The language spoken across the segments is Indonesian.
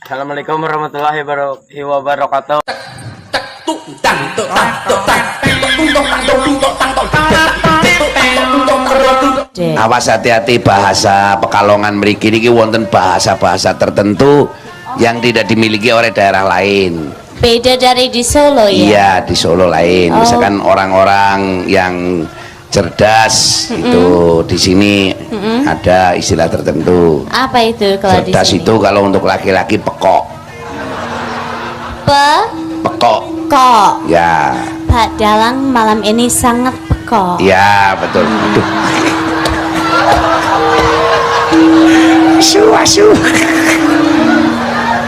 Assalamualaikum warahmatullahi wabarakatuh. Awas, hati-hati, bahasa Pekalongan mriki niki wonten bahasa-bahasa tertentu yang tidak dimiliki oleh daerah lain. Beda dari di Solo ya? Iya, di Solo lain. Misalkan orang-orang yang cerdas itu di sini ada istilah tertentu. Apa itu kalau di Cerdas sini? itu kalau untuk laki-laki pekok. Pekok. Kok. Ya. Pak Dalang malam ini sangat pekok. Ya, betul. Aduh. Asu.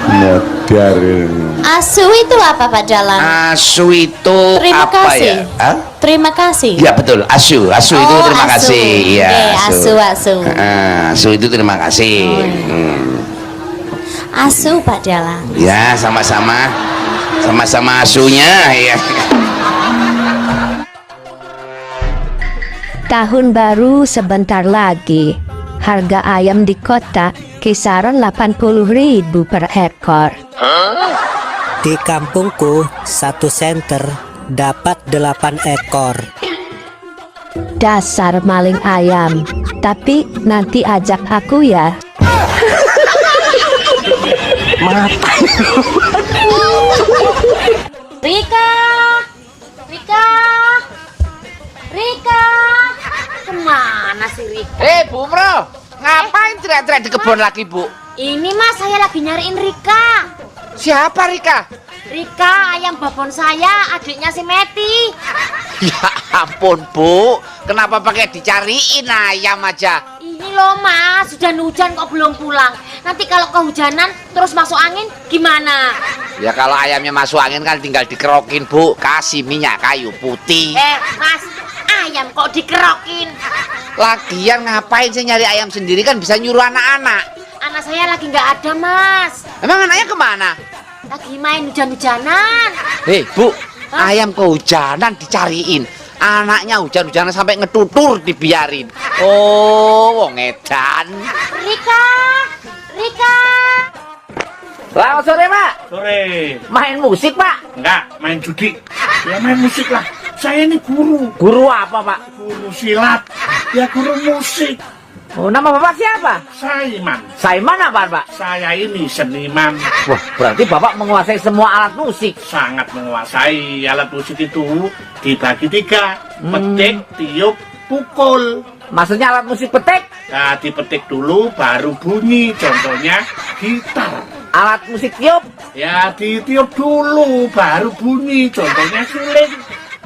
Modar. Asu itu apa Pak Dalang? Asu itu Terima apa kasih. ya? Hah? Terima kasih. Ya betul, asu itu terima asu. kasih. Iya, Oke, asu. Asu itu terima kasih. Asu Pak Dalang. Ya, sama-sama asunya ya. Tahun baru sebentar lagi. Harga ayam di kota kisaran 80.000 per ekor. Di kampungku, 1 senter dapat 8 ekor. Dasar maling ayam. Tapi nanti ajak aku ya. Rika, kemana sih Rika? Bu Bro, ngapain teriak-teriak di kebun lagi, Bu? Ini mas, saya lagi nyariin Rika. Siapa Rika? Rika, ayam babon saya, adiknya si Meti. Ya ampun, Bu, kenapa pakai dicariin ayam aja? Ini loh mas, sudah hujan kok belum pulang. Nanti kalau kehujanan terus masuk angin gimana? Ya kalau ayamnya masuk angin kan tinggal dikerokin, Bu, kasih minyak kayu putih. Mas, ayam kok dikerokin? Lagian ngapain sih nyari ayam sendiri, kan bisa nyuruh anak-anak. Anak saya lagi nggak ada mas. Emang anaknya kemana? Lagi main hujan-hujanan. Bu, ayam kehujanan dicariin. Anaknya hujan-hujanan sampai ngetutur dibiarin. Oh, wong edan. Rika. Selamat sore, Pak. Sore. Main musik, Pak? Enggak, main judi. Ya main musik lah. Saya ini guru. Guru apa, Pak? Guru silat. Ya guru musik. Oh, nama Bapak siapa? Saiman. Saiman apa, Pak? Saya ini seniman. Wah, berarti Bapak menguasai semua alat musik. Sangat menguasai alat musik itu dibagi 3. Petik, tiup, pukul. Maksudnya alat musik petik? Nah, dipetik dulu baru bunyi. Contohnya gitar. Alat musik tiup? Ya, ditiup dulu baru bunyi. Contohnya suling.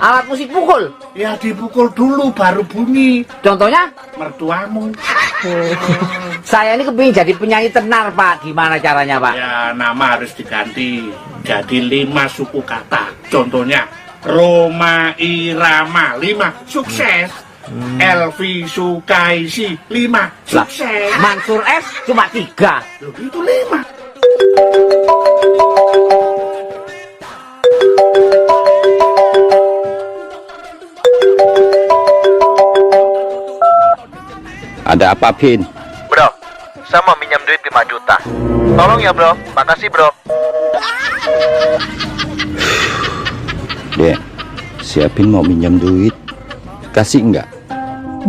Alat musik pukul? Ya, dipukul dulu baru bunyi. Contohnya? Mertuamu. Saya ini kepingin jadi penyanyi tenar, Pak. Gimana caranya, Pak? Ya, nama harus diganti jadi 5 suku kata. Contohnya Roma Irama 5 sukses. Elvi Sukaisi 5 sukses. Mansur S cuma 3. Loh, itu 5. Ada apa, Bin? Bro, saya mau minjam duit 5 juta. Tolong ya, bro. Makasih, bro. Dek, si Apin mau minjam duit. Kasih enggak?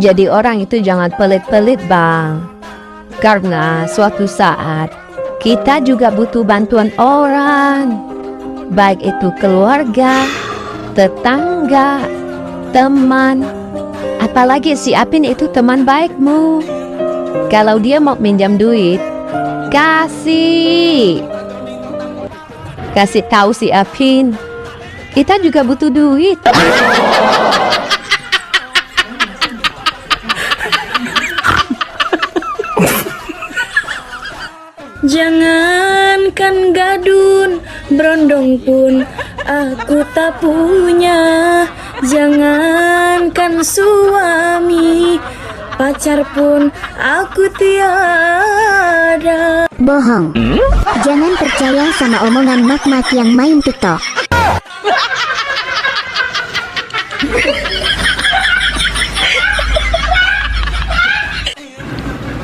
Jadi orang itu jangan pelit-pelit bang. Karena suatu saat kita juga butuh bantuan orang. Baik itu keluarga, tetangga, teman. Apalagi si Apin itu teman baikmu. Kalau dia mau minjam duit, kasih tahu si Apin. Kita juga butuh duit. Jangankan gadun, berondong pun aku tak punya. Jangankan suami, pacar pun aku tiada. Bohong. Jangan percaya sama omongan mak-mak yang main TikTok.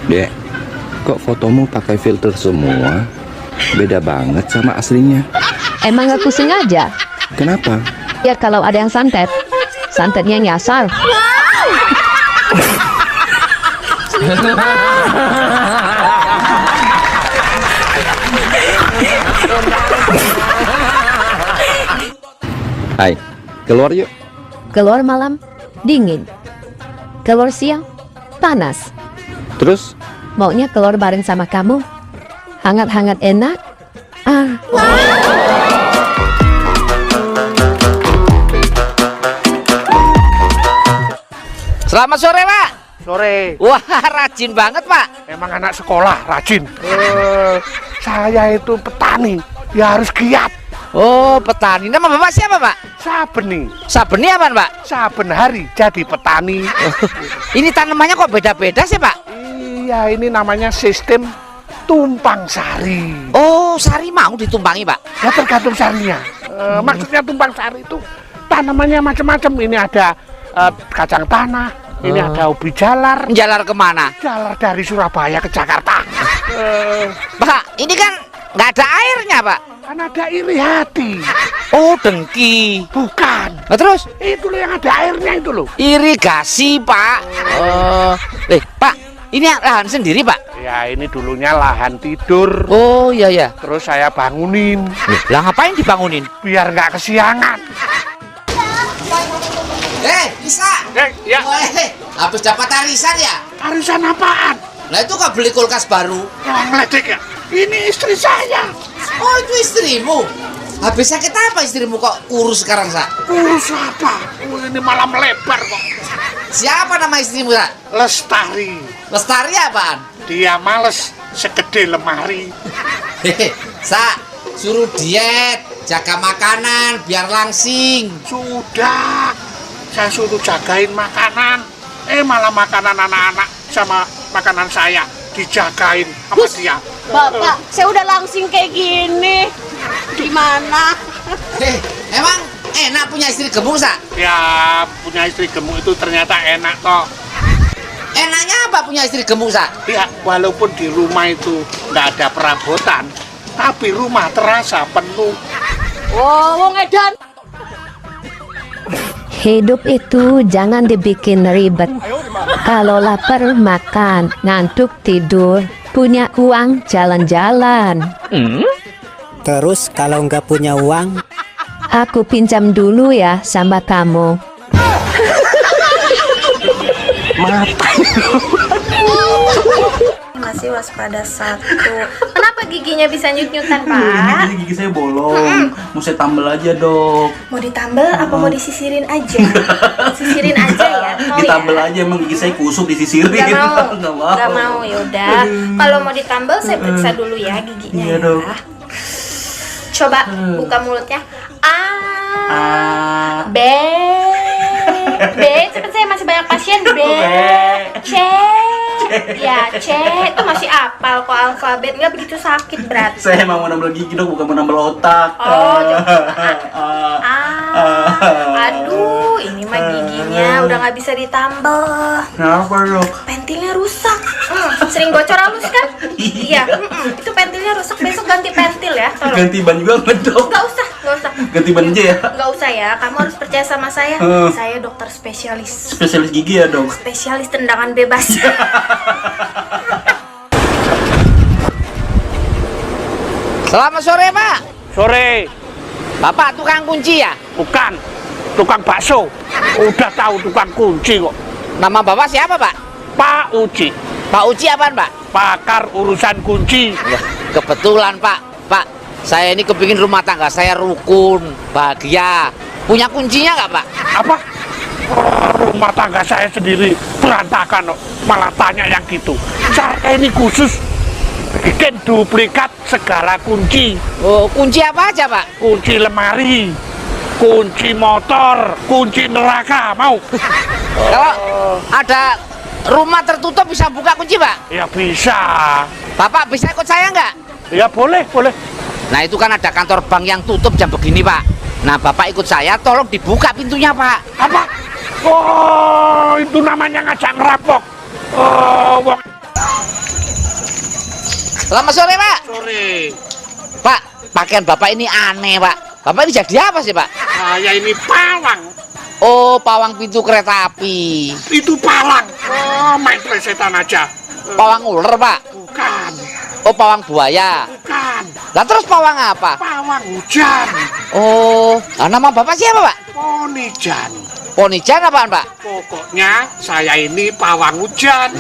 Dek, kok fotomu pakai filter semua? Beda banget sama aslinya. Emang aku sengaja? Kenapa? Biar kalau ada yang santet, santetnya nyasar. Hai, keluar yuk. Keluar malam, dingin. Keluar siang, panas. Terus? Maunya keluar bareng sama kamu. Hangat-hangat enak. Selamat sore, Pak. Sore. Wah, rajin banget, Pak. Emang anak sekolah rajin. Saya itu petani, ya harus giat. Oh, petani. Nama Bapak siapa, Pak? Sabeni. Sabeni apaan, Pak? Saben hari jadi petani. Ini tanamannya kok beda-beda sih, Pak? Iya, ini namanya sistem tumpang sari. Oh, sari mau ditumpangi, Pak? Ya tergantung sarinya. Maksudnya tumpang sari itu tanamannya macam-macam. Ini ada kacang tanah, ini ada ubi jalar. Jalar kemana? Jalar dari Surabaya ke Jakarta. Pak, ini kan nggak ada airnya, Pak. Kan ada iri hati. Oh, dengki. Bukan. Nah, terus? Itu loh yang ada airnya itu loh. Irigasi, Pak. Pak, ini lahan sendiri, Pak? Ya, ini dulunya lahan tidur. Oh, iya, ya. Terus saya bangunin. Lah, ngapain dibangunin? Biar nggak kesiangan. Bisa. Ya. Habis dapat arisan ya? Arisan apaan? Lah, itu kok beli kulkas baru? Oh, ngeledek ya? Ini istri saya. Oh, itu istrimu. Habis sakit apa istrimu kok kurus sekarang, Sa? Kurus apa? Ini malah melebar kok. Siapa nama istrimu, Sa? Lestari. Lestari apaan? Dia males segede lemari. Sa, suruh diet, jaga makanan biar langsing. Sudah, saya suruh jagain makanan. Malah makanan anak-anak sama makanan saya dijagain sama dia. Bapak, saya udah langsing kayak gini. Gimana? Emang enak punya istri gemuk, Sa? Ya, punya istri gemuk itu ternyata enak kok. Enaknya apa punya istri gemuk, Sa? Ya, walaupun di rumah itu nggak ada perabotan, tapi rumah terasa penuh. Oh, wong edan. Hidup itu jangan dibikin ribet. Kalau lapar makan, ngantuk tidur, punya uang jalan-jalan. Terus kalau nggak punya uang, Aku pinjam dulu ya sama kamu. Masih waspada 1. Kenapa giginya bisa nyut-nyutan, Pak? Gigi saya bolong. Mau saya tambal aja, Dok. Mau ditambal apa mau disisirin aja? Sisirin aja ya. Mau ditambal ya? aja, emang gigi saya kusut disisirin. Gak mau. Gak mau, yaudah. Kalau mau ditambal saya periksa dulu ya giginya. Iya, Dok. Ya. Coba buka mulutnya. A, B, cepet, saya masih banyak pasien. B, C, ya C, itu masih apal kok alfabet, nggak begitu sakit berarti. Saya emang mau nambal gigi, Dok, bukan mau nambal otak. Oh, aduh, ini mah giginya udah nggak bisa ditambal. Kenapa, Dok? Pentilnya rusak. Sering bocor halus kan? Iya. Itu pentilnya rusak, besok ganti pentil ya. Tolong. Ganti ban juga nggak, Dok? Nggak usah. Ganti ban aja ya? Nggak usah ya, kamu harus percaya sama saya. Saya dokter spesialis. Spesialis gigi ya, Dok? Spesialis tendangan bebas. Selamat sore, Pak. Sore. Bapak tukang kunci ya? Bukan, tukang bakso. Udah tahu tukang kunci kok. Nama Bapak siapa, Pak? Pak Uci. Pak Uci apaan, Pak? Pakar urusan kunci. Wah, kebetulan, Pak. Pak, saya ini kepingin rumah tangga saya rukun, bahagia. Punya kuncinya nggak, Pak? Apa? Rumah tangga saya sendiri berantakan kok. Malah tanya yang gitu. Saya ini khusus bikin duplikat segala kunci. Oh, kunci apa aja, Pak? Kunci lemari, kunci motor, kunci neraka. Mau? Kalau ada rumah tertutup bisa buka kunci, Pak? Ya bisa. Bapak bisa ikut saya nggak? Ya boleh, boleh. Nah, itu kan ada kantor bank yang tutup jam begini, Pak. Nah, Bapak ikut saya, tolong dibuka pintunya, Pak. Apa? Oh, itu namanya ngajak ngerampok. Oh, wong. Selamat sore, Pak. Sore. Pak, pakaian Bapak ini aneh, Pak. Bapak ini jadi apa sih, Pak? Saya ini pawang. Oh, pawang pintu kereta api. Itu pawang. Oh, main plesetan aja. Pawang ular, Pak? Bukan. Oh, pawang buaya? Bukan. Lah terus pawang apa? Pawang hujan. Oh, nama Bapak siapa, Pak? Ponijan. Ponijan apaan, Pak? Pokoknya saya ini pawang hujan.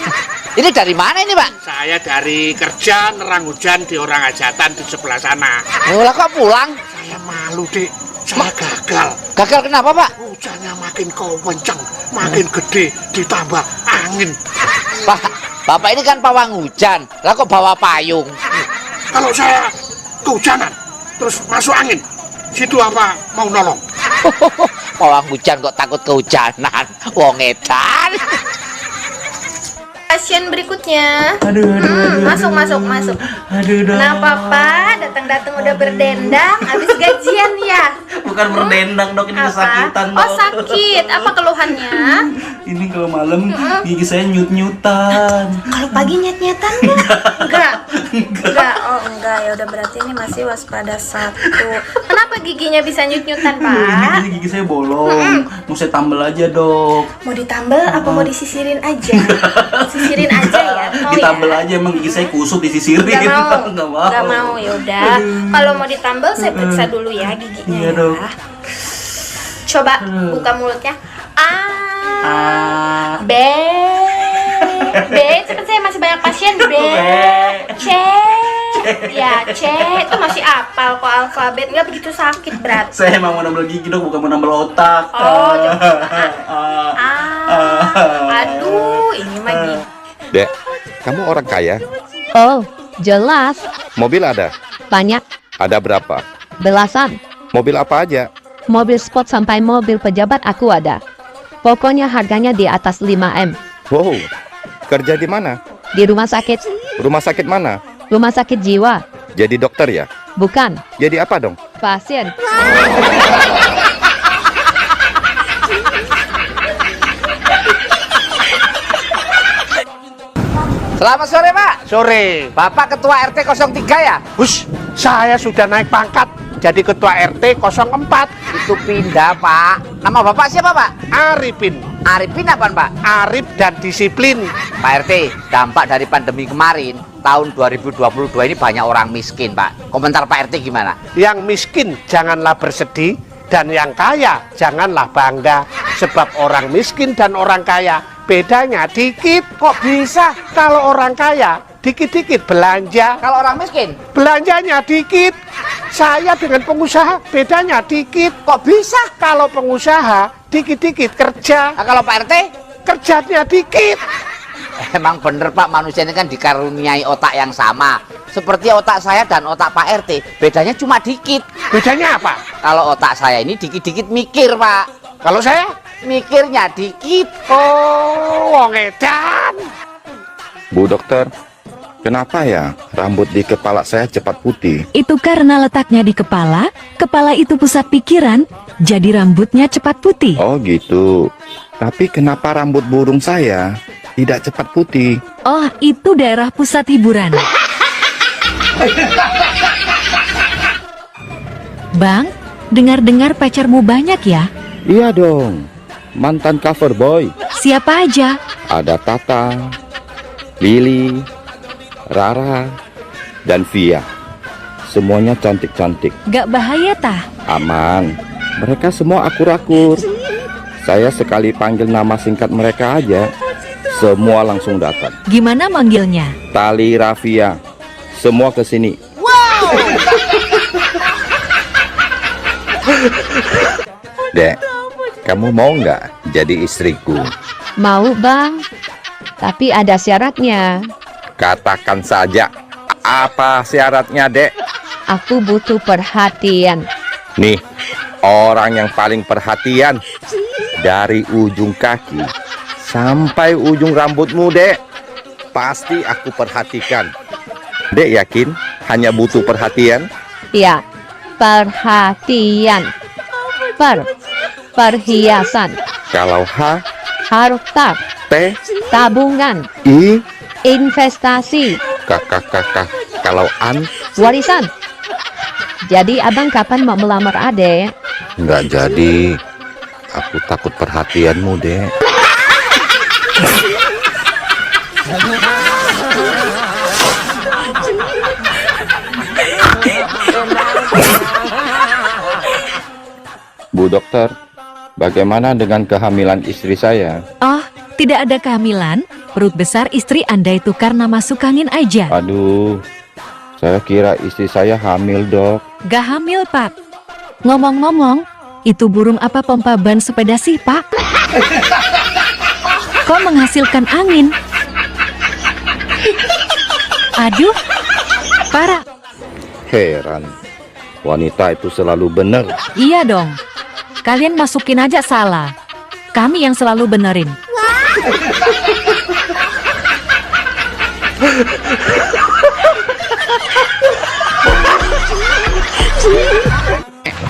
Ini dari mana ini, Pak? Saya dari kerja nerang hujan di orang hajatan di sebelah sana. Oh, lah kok pulang? Saya malu, Dik. Saya gagal. Gagal kenapa, Pak? Hujannya makin kenceng, makin gede, ditambah angin. Pak, Bapak ini kan pawang hujan. Lah kok bawa payung? Kalau saya kehujanan, terus masuk angin, situ apa mau nolong? Pawang hujan kok takut kehujanan? Wong edan. Pasien berikutnya. Aduh. Masuk. Kenapa Pak? Datang-datang udah berdendang, habis gajian ya? Bukan berdendang, Dok, ini kesakitan, Dok. Oh, sakit. Apa keluhannya? Ini kalau malam gigi saya nyut-nyutan. Kalau pagi nyet-nyetan enggak. Oh, enggak. Ya udah, berarti ini masih waspada 1. Kenapa giginya bisa nyut-nyutan, Pak? Gigi saya bolong. Mau saya tambal aja, Dok. Mau ditambal apa mau disisirin aja? Sisirin aja ya. Mau ditambal ya? aja, emang gigi saya kusut disisirin. Nggak mau. Ya udah. Kalau mau ditambal saya periksa dulu ya giginya. Iya, ya. Dok. Coba buka mulutnya. B. Cepet, saya masih banyak pasien. B. C. Ya, C. Itu masih apal kok alfabet. Nggak begitu sakit berarti. Saya emang mau nambal gigi, Dok, bukan mau nambal otak. Oh, aduh, ini mah gini. Dek, kamu orang kaya? Oh, jelas. Mobil ada? Banyak. Ada berapa? Belasan. Mobil apa aja? Mobil sport sampai mobil pejabat aku ada. Pokoknya harganya di atas 5M. Wow, kerja di mana? Di rumah sakit. Rumah sakit mana? Rumah sakit jiwa. Jadi dokter ya? Bukan. Jadi apa dong? Pasien. Selamat sore, Pak. Sore. Bapak Ketua RT 03 ya? Hush, saya sudah naik pangkat jadi ketua RT 04. Itu pindah, Pak. Nama Bapak siapa, Pak? Arifin. Arifin apaan, Pak? Arif dan disiplin. Pak RT, dampak dari pandemi kemarin, tahun 2022 ini banyak orang miskin, Pak. Komentar Pak RT gimana? Yang miskin janganlah bersedih, dan yang kaya janganlah bangga. Sebab orang miskin dan orang kaya bedanya dikit. Kok bisa? Kalau orang kaya dikit-dikit belanja, Kalau orang miskin? belanjanya dikit. Saya dengan pengusaha bedanya dikit. Kok bisa? Kalau pengusaha dikit-dikit kerja, Nah, kalau Pak RT? kerjanya dikit. Emang bener, Pak, manusia ini kan dikaruniai otak yang sama. Seperti otak saya dan otak Pak RT, bedanya cuma dikit. Bedanya apa? Kalau otak saya ini dikit-dikit mikir, Pak. Kalau saya Mikirnya dikit. oh, wong edan. Bu dokter, kenapa ya rambut di kepala saya cepat putih? Itu karena letaknya di kepala itu pusat pikiran, jadi rambutnya cepat putih. Oh gitu. Tapi kenapa rambut burung saya tidak cepat putih? Oh, itu daerah pusat hiburan. Bang, dengar-dengar pacarmu banyak ya? Iya dong, mantan cover boy. Siapa aja? Ada Tata, Lili, Rara, dan Via. Semuanya cantik-cantik. Gak bahaya tah? Aman, mereka semua akur-akur. Saya sekali panggil nama singkat mereka aja, semua langsung datang. Gimana manggilnya? Tali Rafia, semua ke sini. Wow! Dek, kamu mau nggak jadi istriku? Mau, Bang. Tapi ada syaratnya. Katakan saja, apa syaratnya, Dek? Aku butuh perhatian. Nih, orang yang paling perhatian dari ujung kaki sampai ujung rambutmu, Dek. Pasti aku perhatikan. Dek yakin hanya butuh perhatian? Ya, perhatian. Perhiasan. Kalau H, Harta. T, Tabungan. I, Investasi. K. Kalau An, Warisan. Jadi abang kapan mau melamar adek? Nggak jadi. Aku takut perhatianmu, Dek. Bu dokter, bagaimana dengan kehamilan istri saya? Oh, tidak ada kehamilan. Perut besar istri Anda itu karena masuk angin aja. Aduh, saya kira istri saya hamil, Dok. Gak hamil, Pak. Ngomong-ngomong, itu burung apa pompa ban sepeda sih, Pak? Kok menghasilkan angin? Aduh, parah. Heran, wanita itu selalu benar. Iya dong. Kalian masukin aja salah. Kami yang selalu benerin.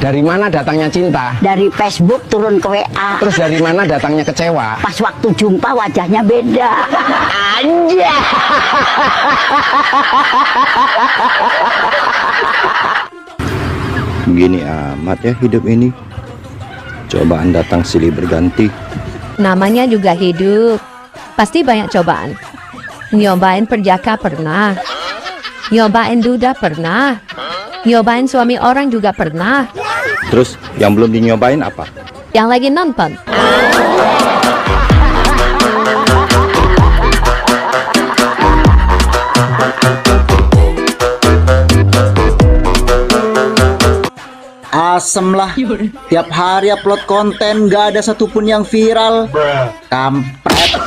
Dari mana datangnya cinta? Dari Facebook turun ke WA. Terus dari mana datangnya kecewa? Pas waktu jumpa wajahnya beda. Anja. Begini amat ya hidup ini. Cobaan datang silih berganti. Namanya juga hidup. Pasti banyak cobaan. Nyobain perjaka pernah. Nyobain duda pernah. Nyobain suami orang juga pernah. Terus yang belum dinyobain apa? Yang lagi nonton. Asem lah, tiap hari upload konten gak ada satupun yang viral. Kampret.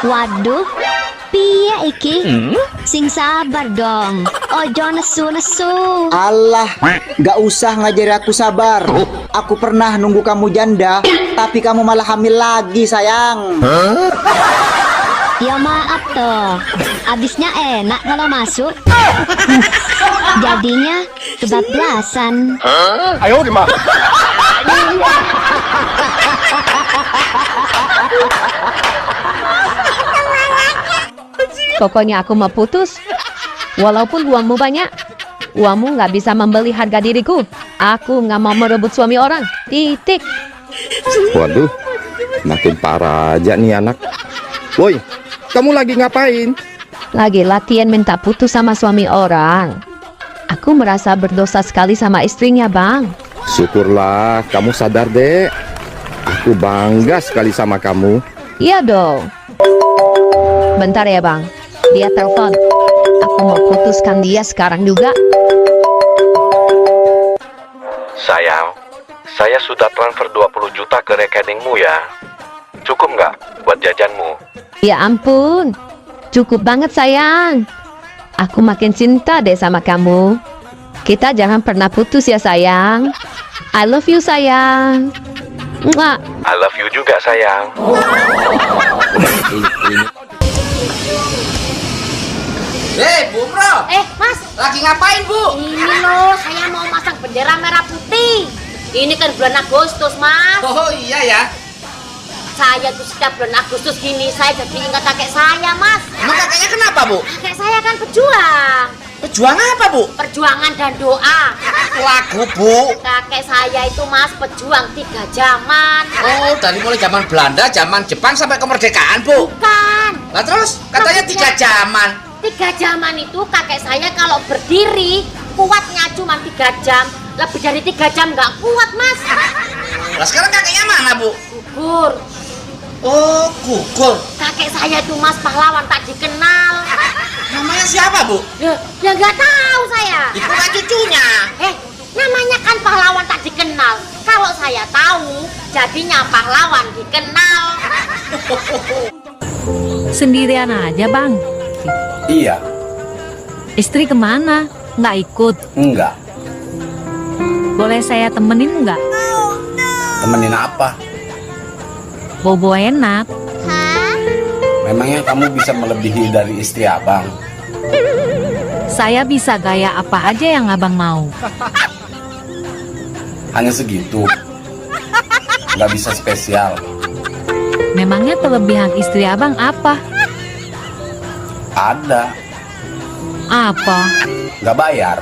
Waduh, piye iki? Sing sabar dong. Ojo nesu-nesu. Allah, gak usah ngajari aku sabar. Aku pernah nunggu kamu janda, tapi kamu malah hamil lagi, sayang. Ya maaf toh, abisnya enak kalau masuk. Jadinya kebablasan. Ayo di mana? Pokoknya aku mau putus. Walaupun uangmu banyak, uangmu nggak bisa membeli harga diriku. Aku nggak mau merebut suami orang. Titik. Waduh, makin parah aja nih anak. Woi, kamu lagi ngapain? Lagi latihan minta putus sama suami orang. Aku merasa berdosa sekali sama istrinya, Bang. Syukurlah kamu sadar, Dek. Aku bangga sekali sama kamu. Iya dong. Bentar ya, Bang. Dia telepon. Aku mau putuskan dia sekarang juga. Sayang, saya sudah transfer 20 juta ke rekeningmu ya. Cukup nggak buat jajanmu? Ya ampun. Cukup banget, sayang. Aku makin cinta deh sama kamu. Kita jangan pernah putus ya, sayang. I love you, sayang. Mwah. I love you juga, sayang. Bu Bro. Mas. Lagi ngapain, Bu? Ini loh, saya mau masang bendera merah putih. Ini kan bulan Agustus, Mas. Oh iya ya. Saya tuh setiap bulan Agustus gini, saya jadi ingat kakek saya, Mas. Emang kakeknya kenapa, Bu? Kakek saya kan pejuang. Pejuang apa, Bu? Perjuangan dan doa. Lagu, Bu. Kakek saya itu, Mas, pejuang 3 zaman. Oh, dari mulai zaman Belanda, zaman Jepang sampai kemerdekaan, Bu. Bukan. Lah terus katanya 3 zaman. 3 zaman itu kakek saya kalau berdiri kuatnya cuma 3 jam. Lebih dari 3 jam nggak kuat, Mas. Lah sekarang kakeknya mana, Bu? Gugur. Oh, gugur. Kakek saya itu, Mas, pahlawan tak dikenal. Namanya siapa, Bu? Ya nggak tahu saya. Itu kan cucunya. Namanya kan pahlawan tak dikenal. Kalau saya tahu, jadinya pahlawan dikenal. Sendirian aja, Bang. Iya. Istri kemana? Nggak ikut? Enggak. Boleh saya temenin nggak? Temenin apa? Bobo enak. Memangnya kamu bisa melebihi dari istri abang? Saya bisa gaya apa aja yang abang mau. Hanya segitu. Nggak bisa spesial. Memangnya kelebihan istri abang apa? Ada. Apa? Nggak bayar.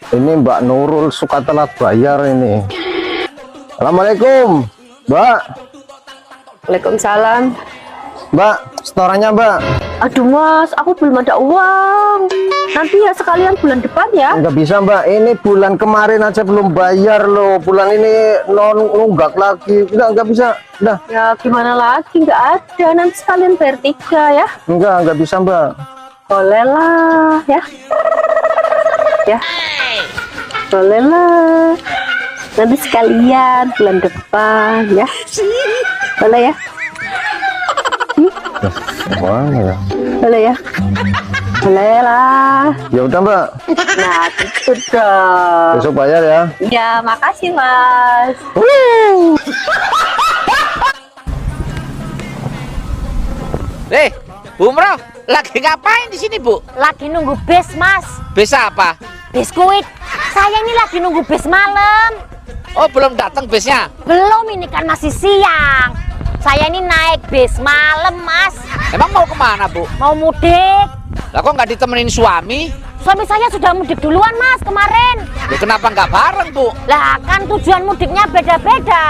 Ini Mbak Nurul suka telat bayar ini. Assalamualaikum, Mbak. Waalaikumsalam. Mbak, setorannya Mbak. Aduh Mas, aku belum ada uang. Nanti ya sekalian bulan depan ya. Nggak bisa Mbak, ini bulan kemarin aja belum bayar loh. Bulan ini nunggak lagi. Nggak bisa. Udah. Ya gimana lagi, nggak ada. Nanti sekalian bayar 3 ya. Nggak bisa Mbak. Boleh lah ya. Ya. Boleh lah. Nanti sekalian bulan depan ya. Boleh ya. Mana ya? Boleh ya. Boleh lah. Ya udah Mbak. Nah gitu dong. Besok bayar ya. Ya makasih Mas. Bu Umroh, lagi ngapain di sini Bu? Lagi nunggu bis Mas. Bis apa? Biskuit. Saya ini lagi nunggu bis malam. Oh belum datang bisnya? Belum, ini kan masih siang. Saya ini naik bis malam Mas. Emang mau kemana Bu? Mau mudik. Lah kok nggak ditemenin suami? Suami saya sudah mudik duluan Mas kemarin. Loh, kenapa nggak bareng Bu? Lah kan tujuan mudiknya beda-beda.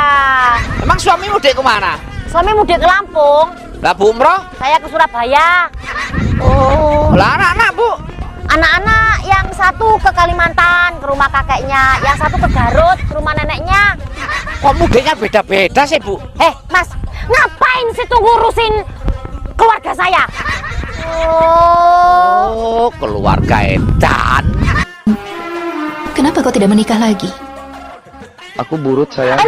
Emang suami mudik kemana? Suami mudik ke Lampung. Lah Bu Umroh? Saya ke Surabaya. Oh, lah anak-anak Bu? Anak-anak yang satu ke Kalimantan, ke rumah kakeknya. Yang satu ke Garut, ke rumah neneknya. Kok mudiknya beda-beda sih Bu? Mas, ngapain sih tuh ngurusin keluarga saya? Oh, keluarga edan. Kenapa kau tidak menikah lagi? Aku burut sayang.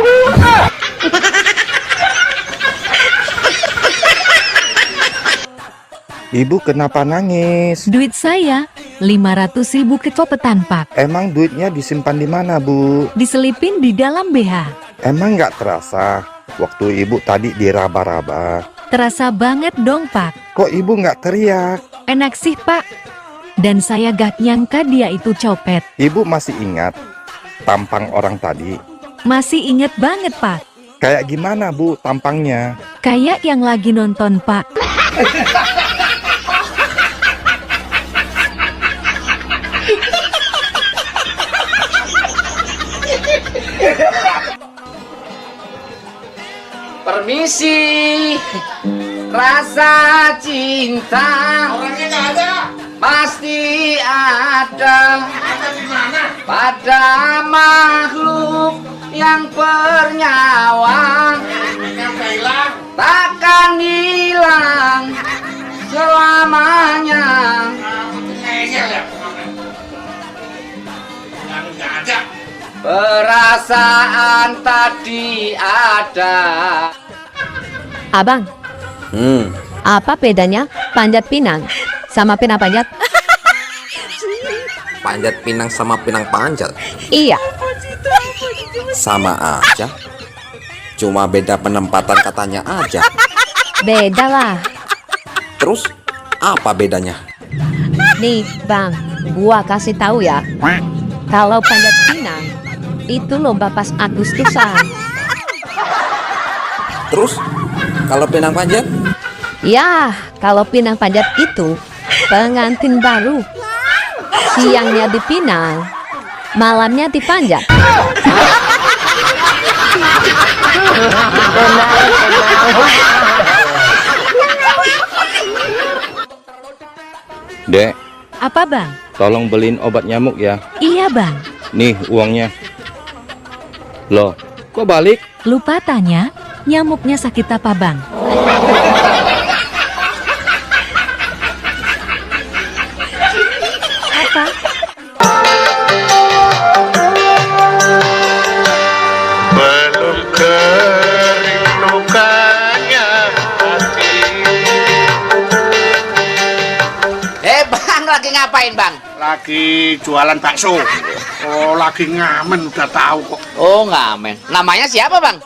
Ibu kenapa nangis? Duit saya 500.000 kecopetan Pak. Emang duitnya disimpan di mana Bu? Diselipin di dalam BH. Emang nggak terasa waktu ibu tadi diraba-raba? Terasa banget dong Pak. Kok ibu nggak teriak? Enak sih Pak. Dan saya gak nyangka dia itu copet. Ibu masih ingat tampang orang tadi? Masih inget banget Pak. Kayak gimana Bu tampangnya? Kayak yang lagi nonton Pak. Permisi, rasa cinta orangnya nggak ada, pasti ada. Pada makhluk yang bernyawa, takkan hilang selamanya. Perasaan tadi ada. Abang, apa bedanya panjat pinang sama pinang panjat? Panjat pinang sama pinang panjat? Iya. Sama aja. Cuma beda penempatan katanya aja. Beda lah. Terus apa bedanya? Nih bang, gua kasih tahu ya. Kalau panjat pinang itu lomba pas Agustusan. Terus kalau pinang panjat? Ya, kalau pinang panjat itu pengantin baru. Siangnya dipinang, malamnya dipanjat. Dek, Apa Bang? tolong beliin obat nyamuk ya. Iya Bang. Nih uangnya. Loh, kok balik? Lupa tanya, nyamuknya sakit apa Bang? Apa? Belum kering lukanya hati. Bang, lagi ngapain Bang? Lagi jualan bakso. Oh, lagi ngamen udah tahu kok. Oh, ngamen. Namanya siapa Bang?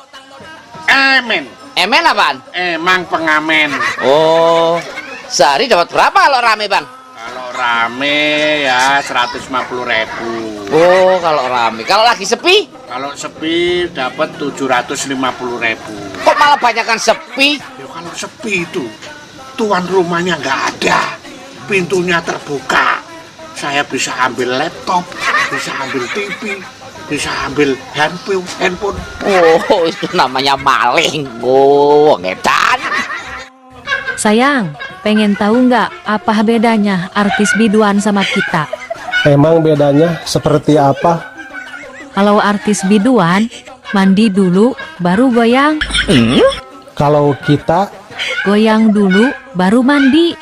Emen. Emen apaan? Emang pengamen. Oh, sehari dapat berapa kalau rame Bang? Kalau rame ya 150.000. Oh, kalau rame. Kalau lagi sepi? Kalau sepi dapat 750.000. Kok malah banyakan sepi? Ya kalau sepi itu tuan rumahnya nggak ada, pintunya terbuka, saya bisa ambil laptop, bisa ambil TV, bisa ambil handphone. Oh, itu namanya maling, Bu. Ngedan. Sayang, pengen tahu nggak apa bedanya artis biduan sama kita? Emang bedanya seperti apa? Kalau artis biduan, mandi dulu, baru goyang. Kalau kita, goyang dulu, baru mandi.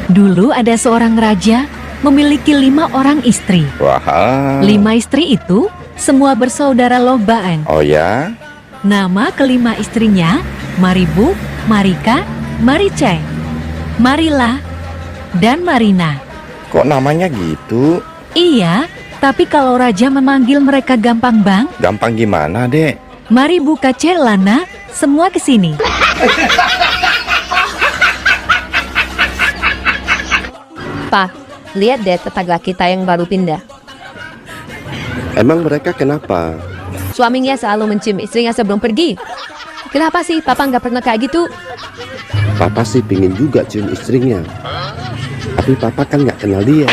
Dulu ada seorang raja memiliki 5 orang istri. Wah. 5 istri itu semua bersaudara lombaan. Oh ya? Nama kelima istrinya Maribu, Marika, Mariceng, Marila, dan Marina. Kok namanya gitu? Iya, tapi kalau raja memanggil mereka gampang bang. Gampang gimana, Dek? Mari buka celana, semua ke sini. Pak, lihat deh tetangga kita yang baru pindah. Emang mereka kenapa? Suaminya selalu mencium istrinya sebelum pergi. Kenapa sih Papa nggak pernah kayak gitu? Papa sih pingin juga cium istrinya. Tapi Papa kan nggak kenal dia.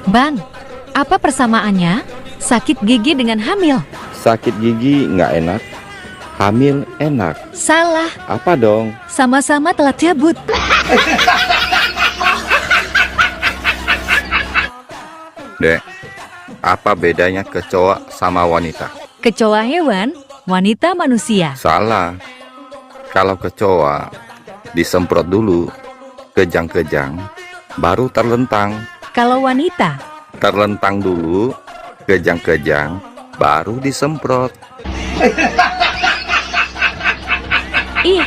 Bang, apa persamaannya? Sakit gigi dengan hamil. Sakit gigi nggak enak, hamil enak. Salah. Apa dong? Sama-sama telat cabut. Dek, apa bedanya kecoa sama wanita? Kecoa hewan, wanita manusia. Salah. Kalau kecoa disemprot dulu, kejang-kejang, baru terlentang. Kalau wanita, terlentang dulu, kejang-kejang, baru disemprot. Ih,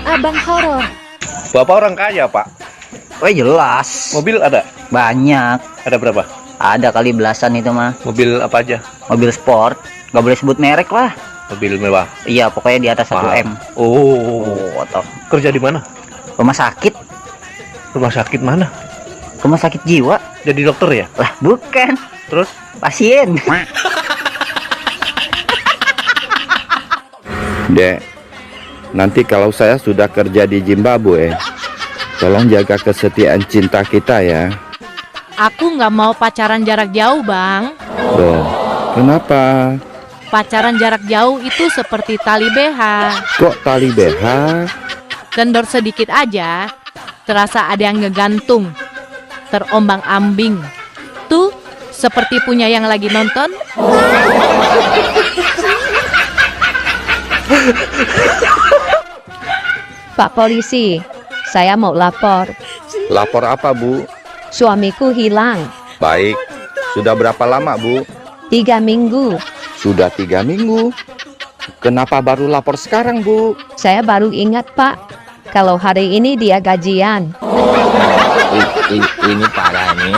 abang horor. Bapak orang kaya, Pak. Oh jelas. Mobil ada? Banyak. Ada berapa? Ada kali belasan itu mah. Mobil apa aja? Mobil sport. Gak boleh sebut merek lah. Mobil mewah? Iya, pokoknya di atas 1 M. Oh, atau kerja di mana? Rumah sakit. Rumah sakit mana? Rumah sakit jiwa. Jadi dokter ya? Lah, bukan. Terus? Pasien. Dek, nanti kalau saya sudah kerja di Zimbabwe, tolong jaga kesetiaan cinta kita ya. Aku nggak mau pacaran jarak jauh, Bang. Loh, kenapa? Pacaran jarak jauh itu seperti tali BH. Kok tali BH? Kendor sedikit aja, terasa ada yang ngegantung, terombang-ambing. Tuh, seperti punya yang lagi nonton. Pak polisi, saya mau lapor. Lapor apa, Bu? Suamiku hilang. Baik, sudah berapa lama, Bu? 3 minggu. Sudah 3 minggu. Kenapa baru lapor sekarang, Bu? Saya baru ingat, Pak. Kalau hari ini dia gajian. Ini parah nih.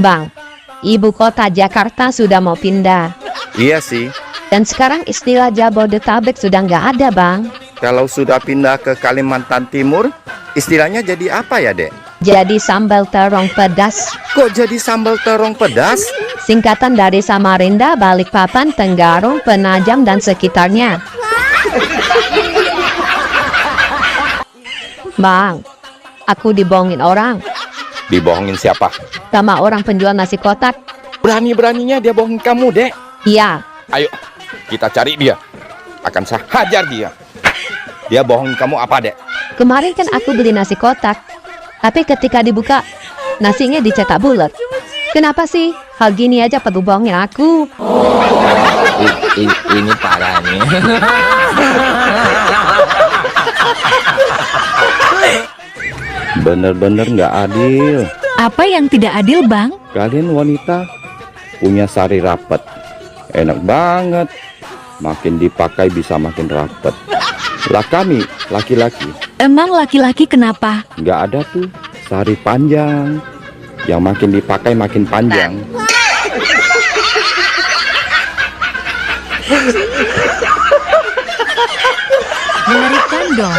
Bang, ibu kota Jakarta sudah mau pindah. Iya sih. Dan sekarang istilah Jabodetabek sudah nggak ada, Bang. Kalau sudah pindah ke Kalimantan Timur, istilahnya jadi apa ya, Dek? Jadi sambal terong pedas. Kok jadi sambal terong pedas? Singkatan dari Samarinda, Balikpapan, Tenggarong, Penajam, dan sekitarnya. Bang, aku dibohongin orang. Dibohongin siapa? Sama orang penjual nasi kotak. Berani-beraninya dia bohongin kamu, Dek. Iya. Ayo, kita cari dia. Akan saya hajar dia. Dia bohongin kamu apa, Dek? Kemarin kan aku beli nasi kotak. Tapi ketika dibuka, nasinya dicetak bulat. Kenapa sih? Hal gini aja perlu bohongin aku. Ini parah nih. Bener-bener nggak adil. Apa yang tidak adil, Bang? Kalian wanita punya sari rapet. Enak banget. Makin dipakai bisa makin rapet. Lah kami, laki-laki. Emang laki-laki kenapa? Nggak ada tuh sari panjang. Yang makin dipakai makin panjang. Mengerikan dong.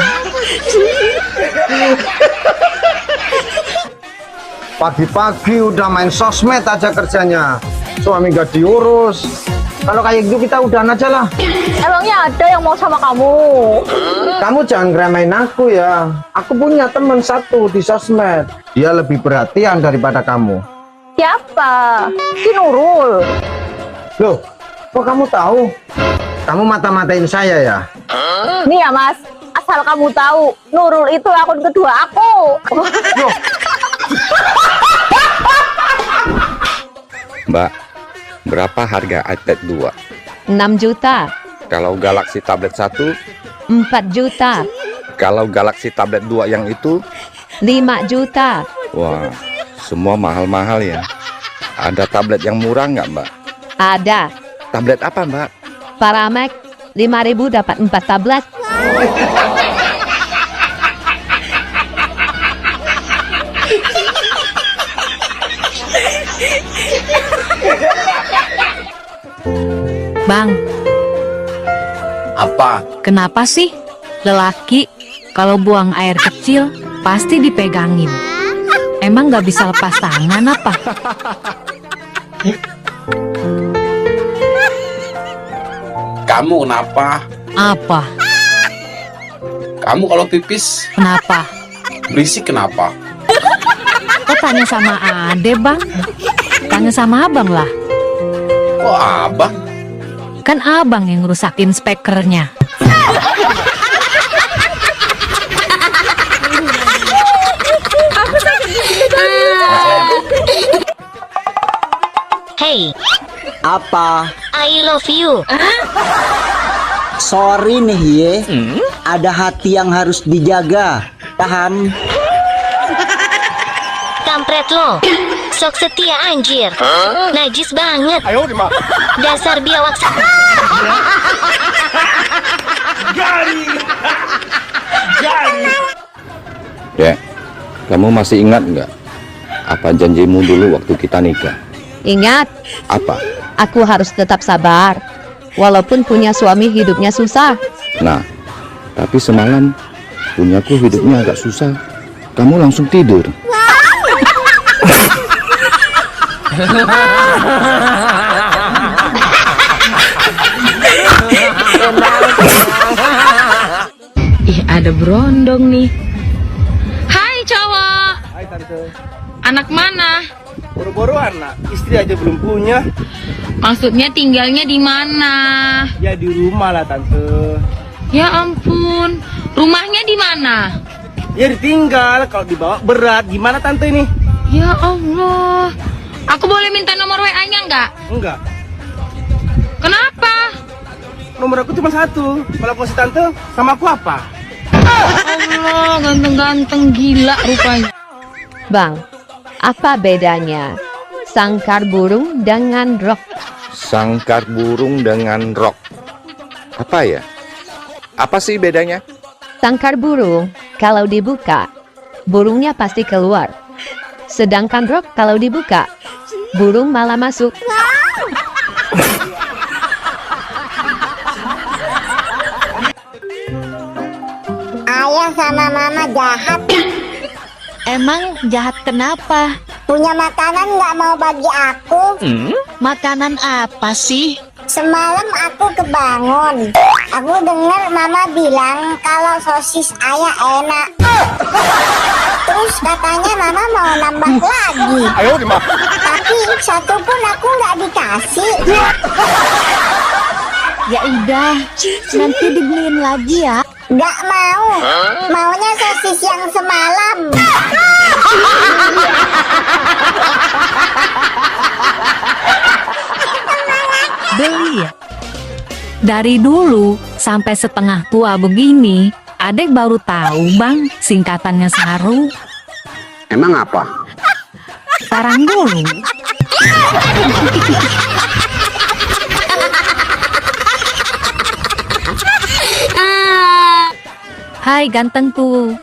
Pagi-pagi udah main sosmed aja kerjanya. Suami gak diurus. Kalau kayak gitu kita udahan aja lah. Emangnya ada yang mau sama kamu? Kamu jangan ngeremehin aku ya. Aku punya teman satu di sosmed. Dia lebih perhatian daripada kamu. Siapa? Si Nurul. Loh, kok kamu tahu? Kamu mata-matain saya ya? Nih ya Mas, asal kamu tahu, Nurul itu akun kedua aku. Mbak, berapa harga iPad 2? 6 juta. Kalau Galaxy Tablet 1? 4 juta. Kalau Galaxy Tablet 2 yang itu? 5 juta. Wah, semua mahal-mahal ya. Ada tablet yang murah nggak, Mbak? Ada. Tablet apa, Mbak? Paramek 5.000 dapat 4 tablet. Bang, Apa? kenapa sih lelaki kalau buang air kecil pasti dipegangin? Emang nggak bisa lepas tangan apa? Kamu kenapa? Apa? Kamu kalau pipis Kenapa? berisik kenapa? Kok tanya sama Ade, Bang? Tanya sama Abang lah. Kok abang? Kan Abang yang ngerusakin speakernya. Hey, Apa? I love you. Sorry nih ye, ada hati yang harus dijaga. Tahan. Kampret lo. Sok setia anjir. Najis banget. Dasar biawak. Dek, kamu masih ingat nggak? Apa janjimu dulu waktu kita nikah? Ingat, Apa? aku harus tetap sabar. Walaupun punya suami hidupnya susah. Nah, tapi semalam punyaku hidupnya agak susah. Kamu langsung tidur. Ih, ada berondong nih. Hai cowok. Hai tante. Anak mana? Boro-boro anak, istri aja belum punya. Maksudnya tinggalnya di mana? Ya di rumah lah tante. Ya ampun. Rumahnya di mana? Ya ditinggal, kalau dibawa berat. Gimana tante ini? Ya Allah. Aku boleh minta nomor WA-nya nggak? Enggak. Kenapa? Nomor aku cuma satu. Kalau aku si tante, sama aku apa? Allah, ganteng-ganteng gila rupanya. Bang, apa bedanya sangkar burung dengan rok? Sangkar burung dengan rok. Apa ya? Apa sih bedanya? Sangkar burung, kalau dibuka, burungnya pasti keluar. Sedangkan rok kalau dibuka, burung malah masuk. Ayah sama mama jahat. Emang jahat kenapa? Punya makanan nggak mau bagi aku. Makanan apa sih? Semalam aku kebangun. Aku dengar mama bilang kalau sosis ayah enak. Terus katanya mama mau nambah lagi. Tapi satu pun aku nggak dikasih. Ya udah, nanti dibeliin lagi ya. Nggak mau. Maunya sosis yang semalam. Beli ya. Dari dulu sampai setengah tua begini, adek baru tahu bang singkatannya Saru. Emang apa? Sarang dulu. Hai gantengku,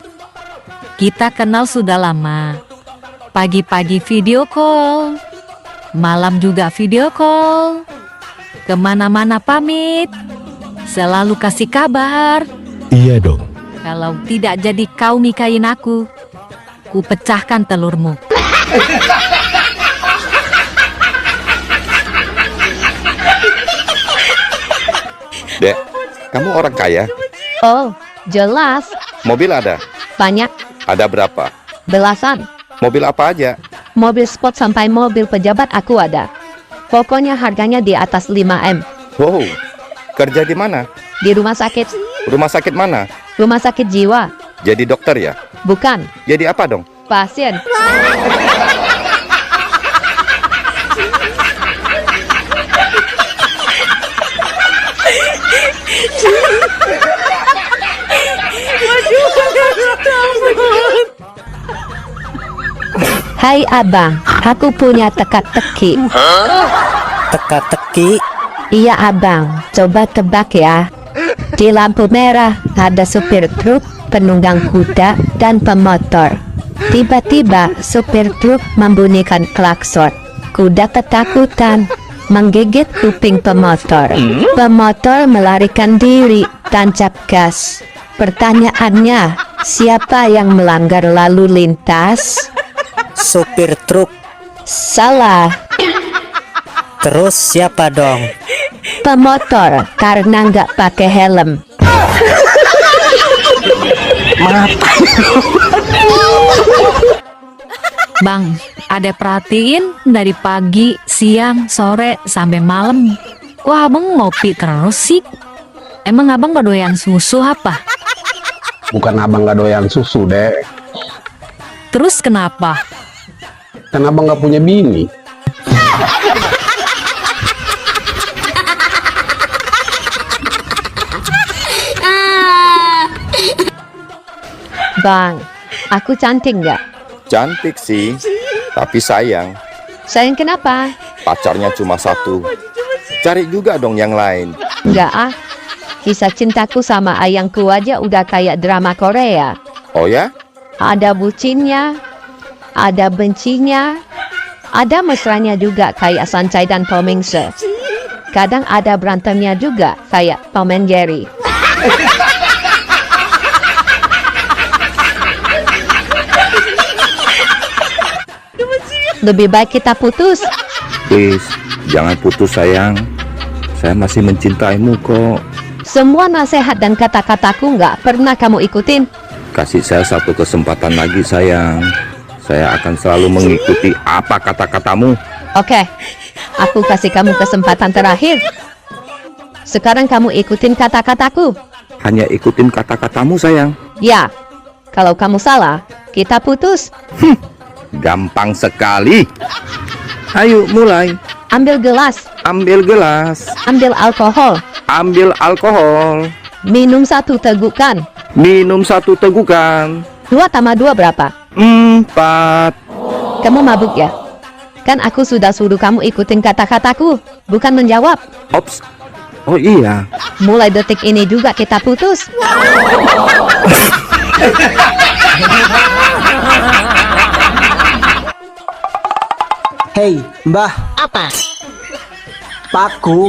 kita kenal sudah lama. Pagi-pagi video call, malam juga video call. Kemana-mana pamit. Selalu kasih kabar. Iya dong. Kalau tidak jadi kau nikahin aku, ku pecahkan telurmu. Dek, kamu orang kaya? Oh, jelas. Mobil ada? Banyak. Ada berapa? Belasan. Mobil apa aja? Mobil sport sampai mobil pejabat aku ada. Pokoknya harganya di atas 5M. Wow, kerja di mana? Di rumah sakit. Rumah sakit mana? Rumah sakit jiwa. Jadi dokter ya? Bukan. Jadi apa dong? Pasien. Hai abang, aku punya teka-teki. Teka-teki? Iya abang, coba tebak ya. Di lampu merah ada supir truk, penunggang kuda, dan pemotor. Tiba-tiba supir truk membunyikan klakson. Kuda ketakutan, menggigit kuping pemotor. Pemotor melarikan diri, tancap gas. Pertanyaannya, siapa yang melanggar lalu lintas? Supir truk. Salah. Terus siapa dong? Pemotor, karena nggak pakai helm. Bang, ada perhatiin dari pagi, siang, sore, sampai malam. Wah, abang ngopi terus sih. Emang abang gak doyan susu apa? Bukan abang gak doyan susu, Dek. Terus kenapa? Kan abang gak punya bini. Bang, aku cantik nggak? Cantik sih, tapi sayang. Sayang kenapa? Pacarnya cuma satu. Cari juga dong yang lain. Nggak ah. Kisah cintaku sama ayangku aja udah kayak drama Korea. Oh ya? Ada bucinnya, ada bencinya, ada mesranya juga kayak Sancai dan Tom Mingse. Kadang ada berantemnya juga kayak Tom and Jerry. Lebih baik kita putus. Please, jangan putus sayang. Saya masih mencintaimu kok. Semua nasihat dan kata-kataku nggak pernah kamu ikutin. Kasih saya satu kesempatan lagi sayang. Saya akan selalu mengikuti apa kata-katamu. Oke, aku kasih kamu kesempatan terakhir. Sekarang kamu ikutin kata-kataku. Hanya ikutin kata-katamu sayang. Ya, kalau kamu salah, kita putus. Gampang sekali. Ayo mulai. Ambil gelas. Ambil gelas. Ambil alkohol. Ambil alkohol. Minum 1 tegukan. Minum 1 tegukan. 2 tambah 2 berapa? 4. Kamu mabuk ya? Kan aku sudah suruh kamu ikutin kata-kataku, bukan menjawab. Ops. Oh iya. Mulai detik ini juga kita putus. Hei, Mbah. Apa? Paku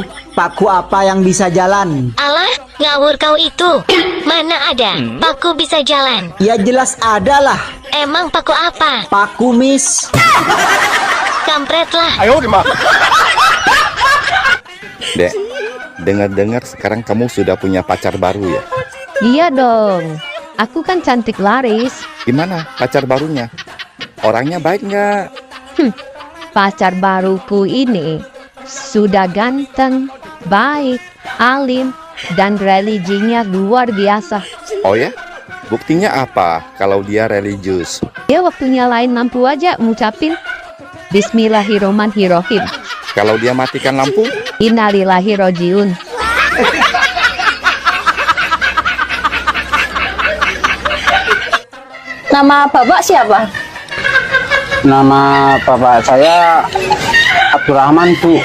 apa yang bisa jalan? Alah, ngawur kau itu. Mana ada paku bisa jalan? Ya jelas ada lah. Emang paku apa? Paku mis. Kampret lah. Ayo, Dima. Dek, dengar-dengar sekarang kamu sudah punya pacar baru ya? Iya dong. Aku kan cantik laris. Gimana pacar barunya? Orangnya baik nggak? Pacar baruku ini sudah ganteng, baik, alim, dan religinya luar biasa. Oh ya? Buktinya apa kalau dia religius? Ya waktu nyalain lampu aja ngucapin Bismillahirrohmanirrohim. Kalau dia matikan lampu? Innalillahi rojiun. Nama bapak siapa? Nama bapak saya Abdurrahman, Bu.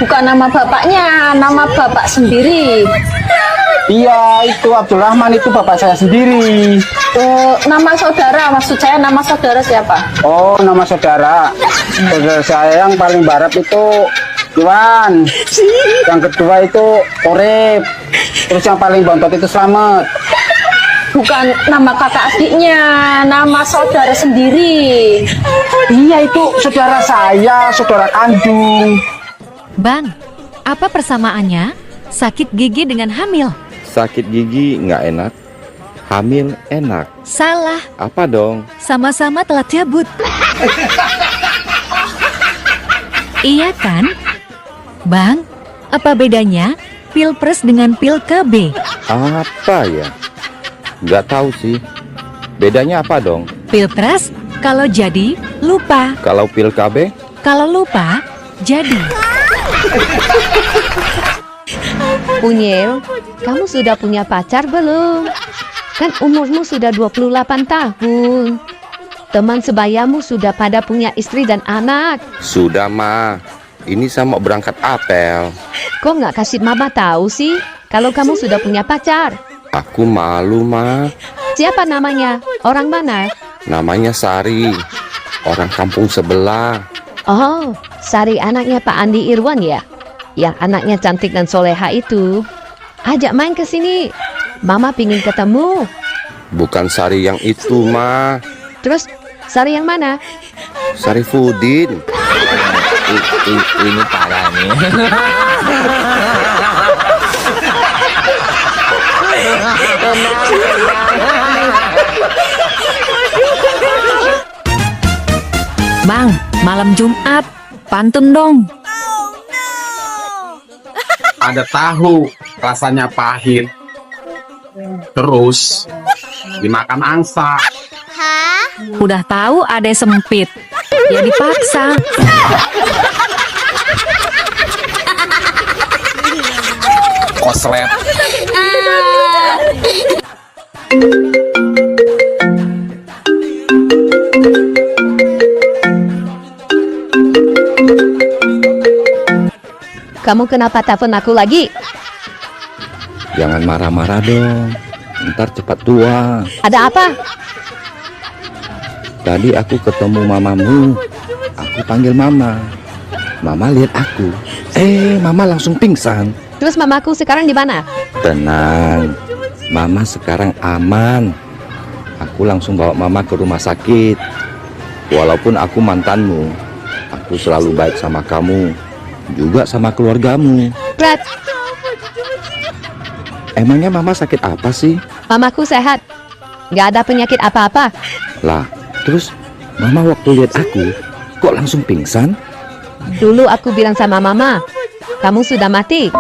Bukan nama bapaknya, nama bapak sendiri. Iya, itu Abdurrahman, itu bapak saya sendiri. Oh, nama saudara, maksud saya nama saudara siapa? Oh, nama saudara. Saudara saya yang paling barat itu Iwan. Yang kedua itu Orep. Terus yang paling bontot itu Slamet. Bukan nama kakak adiknya, nama saudara sendiri. Iya, itu saudara saya, saudara kandung. Bang, apa persamaannya sakit gigi dengan hamil? Sakit gigi nggak enak, hamil enak. Salah, Apa dong? sama-sama telah cabut. Iya kan? Bang, apa bedanya Pilpres dengan pil KB? Apa ya? Nggak tahu sih. Bedanya apa dong? Pilpres kalau jadi lupa, Kalau pil KB? kalau lupa jadi. Unyil, kamu sudah punya pacar belum? Kan umurmu sudah 28 tahun. Teman sebayamu sudah pada punya istri dan anak. Sudah, Ma. Ini saya mau berangkat apel. Kok nggak kasih mama tahu sih kalau kamu sudah punya pacar? Aku malu, Ma. Siapa namanya? Orang mana? Namanya Sari. Orang kampung sebelah. Oh, Sari anaknya Pak Andi Irwan ya? Yang anaknya cantik dan soleha itu. Ajak main ke sini. Mama pingin ketemu. Bukan Sari yang itu, Ma. Terus, Sari yang mana? Sari Fudin. Ini parah nih. Bang, malam Jumat, pantun dong. Ada tahu, rasanya pahit. Terus dimakan angsa. Udah tahu ada sempit, ya dipaksa. Koslet. Kamu kenapa telepon aku lagi? Jangan marah-marah dong. Ntar cepat tua. Ada apa? Tadi aku ketemu mamamu. Aku panggil mama. Mama lihat aku. Mama langsung pingsan. Terus mamaku sekarang di mana? Tenang. Mama sekarang aman. Aku langsung bawa mama ke rumah sakit. Walaupun aku mantanmu, aku selalu baik sama kamu. Juga sama keluargamu. Brad, Emangnya mama sakit apa sih? mamaku sehat. Nggak ada penyakit apa-apa. Lah, terus mama waktu lihat aku, kok langsung pingsan? Dulu aku bilang sama mama, kamu sudah mati.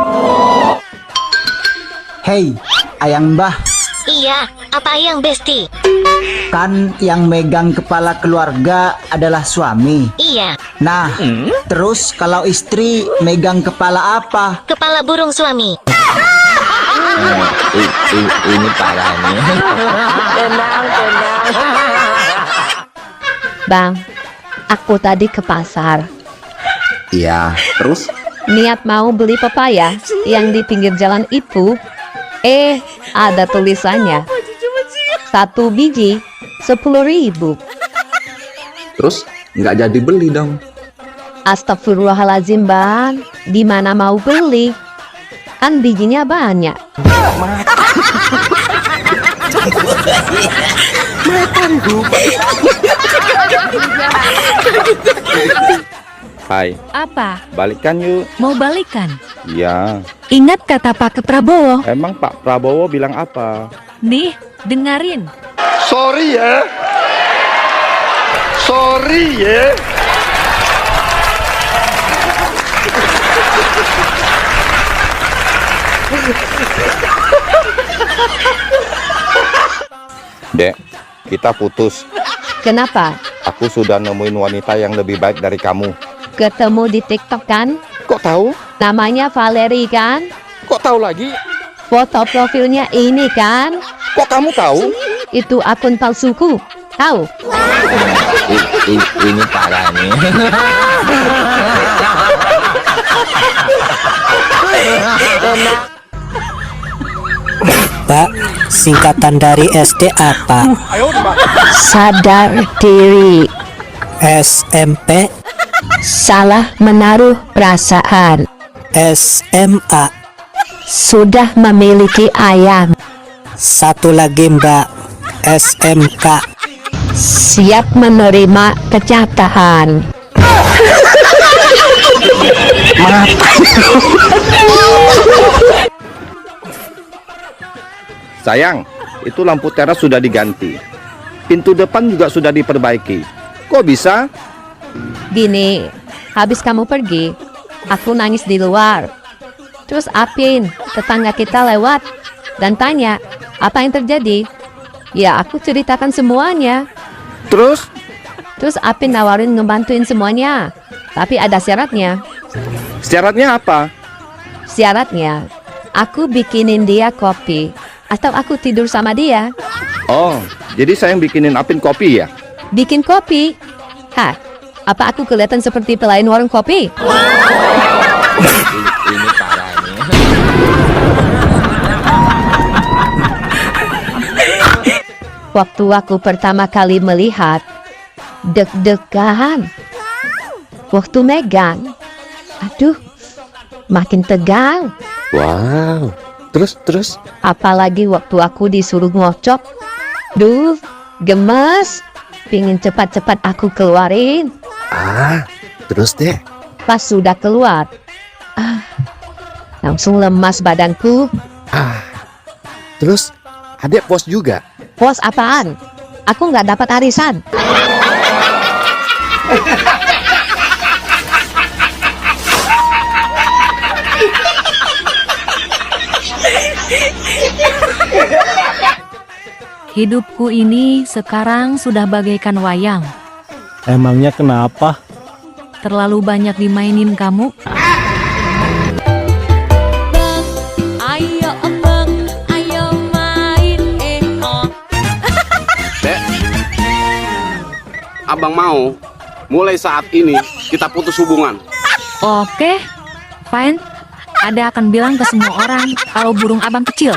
Hei, ayang mbah, Iya, apa yang Besti? kan yang megang kepala keluarga adalah suami. Iya, Nah, terus kalau istri megang kepala apa? kepala burung suami. Ini parah nih. Tenang. Bang, aku tadi ke pasar. Iya, terus? Niat mau beli pepaya yang di pinggir jalan itu. Ada tulisannya. 1 biji 10.000. Terus nggak jadi beli dong? Astagfirullahaladzim bang, di mana mau beli? Kan bijinya banyak. Hai, Apa? balikan yuk. Mau balikan? Ya, Ingat kata Pak Prabowo. emang Pak Prabowo bilang apa? Nih, dengerin. Sorry ya. Sorry ya. Dek, kita putus. Kenapa? Aku sudah nemuin wanita yang lebih baik dari kamu. Ketemu di TikTok kan? Kok tahu? Namanya Valerie kan? Kok tahu lagi? Foto profilnya ini kan? Kok kamu tahu? Itu akun palsuku. Tahu? Ini parah nih. Pak, singkatan dari SD apa? Sadar diri. SMP? Salah menaruh perasaan. SMA. Sudah memiliki ayam. Satu lagi Mbak, SMK. Siap menerima kenyataan. Sayang, itu lampu teras sudah diganti. Pintu depan juga sudah diperbaiki. Kok bisa? Gini, habis kamu pergi, aku nangis di luar. Terus Apin, tetangga kita lewat dan tanya, apa yang terjadi? Ya, aku ceritakan semuanya. Terus? Terus Apin nawarin ngebantuin semuanya. Tapi ada syaratnya. Syaratnya apa? Syaratnya, aku bikinin dia kopi. Atau aku tidur sama dia. Oh, jadi saya yang bikinin Apin kopi ya? Bikin kopi? Hah, apa aku kelihatan seperti pelayan warung kopi? Ini parah nih. Waktu aku pertama kali melihat, deg-degan. Waktu megang, aduh, makin tegang. Wow, terus? Apalagi waktu aku disuruh ngocok. Duh, gemes. Pingin cepat-cepat aku keluarin. Terus deh. Pas sudah keluar, langsung lemas badanku. Terus, adek pos juga? Pos apaan? Aku nggak dapat arisan. Hidupku ini sekarang sudah bagaikan wayang. Emangnya kenapa? Terlalu banyak dimainin kamu. Ayo abang, ayo main Dek, abang mau mulai saat ini kita putus hubungan. Oke, fine. Ada akan bilang ke semua orang kalau burung abang kecil.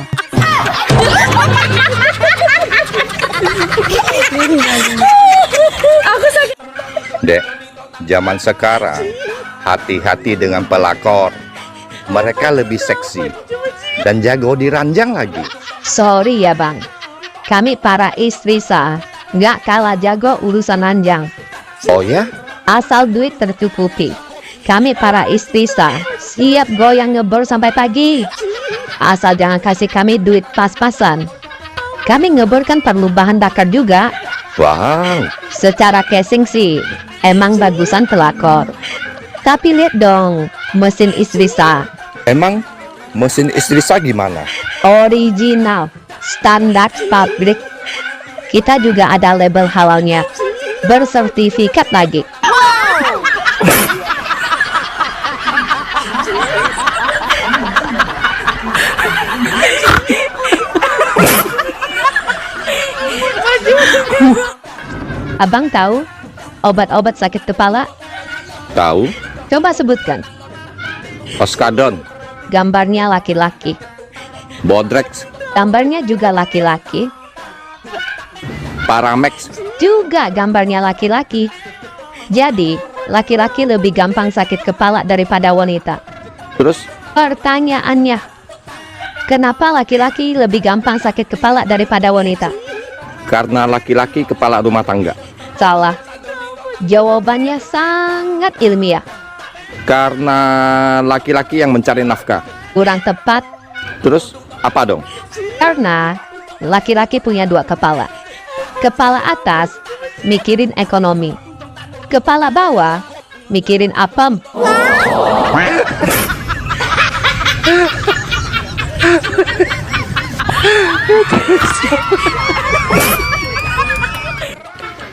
Dek, zaman sekarang hati-hati dengan pelakor. Mereka lebih seksi dan jago diranjang lagi. Sorry ya bang, kami para istri sah nggak kalah jago urusan ranjang. Oh ya? Asal duit tercukupi, kami para istri sah siap goyang ngebor sampai pagi. Asal jangan kasih kami duit pas-pasan. Kami ngebor kan perlu bahan bakar juga. Wow. Secara casing sih emang bagusan pelakor. Tapi lihat dong mesin istri sah. Emang mesin istri sah gimana? Original, standar pabrik. Kita juga ada label halalnya, bersertifikat lagi. Abang tahu obat-obat sakit kepala? Tahu? Coba sebutkan. Oskadon, Gambarnya laki-laki. Bodrex, Gambarnya juga laki-laki. Paramex, Juga gambarnya laki-laki. Jadi, laki-laki lebih gampang sakit kepala daripada wanita. terus Pertanyaannya, kenapa laki-laki lebih gampang sakit kepala daripada wanita? karena laki-laki kepala rumah tangga. Salah. Jawabannya sangat ilmiah. Karena laki-laki yang mencari nafkah. Kurang tepat. Terus apa dong? Karena laki-laki punya dua kepala. Kepala atas mikirin ekonomi. Kepala bawah mikirin apem.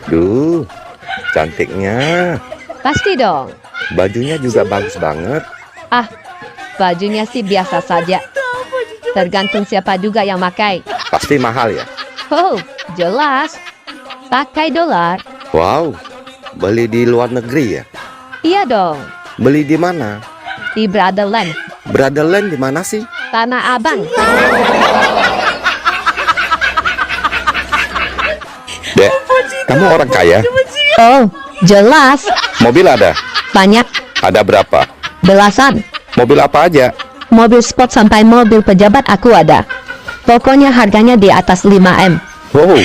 Duh, cantiknya. Pasti dong. Bajunya juga bagus banget. Ah, bajunya sih biasa saja. Tergantung siapa juga yang pakai. Pasti mahal ya? Oh, jelas. Pakai dolar. Wow, beli di luar negeri ya? Iya dong. Beli di mana? Di Brotherland. Brotherland di mana sih? Tanah Abang. Dek, kamu orang kaya? Oh, jelas. Mobil ada? Banyak, Ada berapa? belasan. Mobil apa aja? Mobil sport sampai mobil pejabat aku ada. Pokoknya harganya di atas 5M. Wow,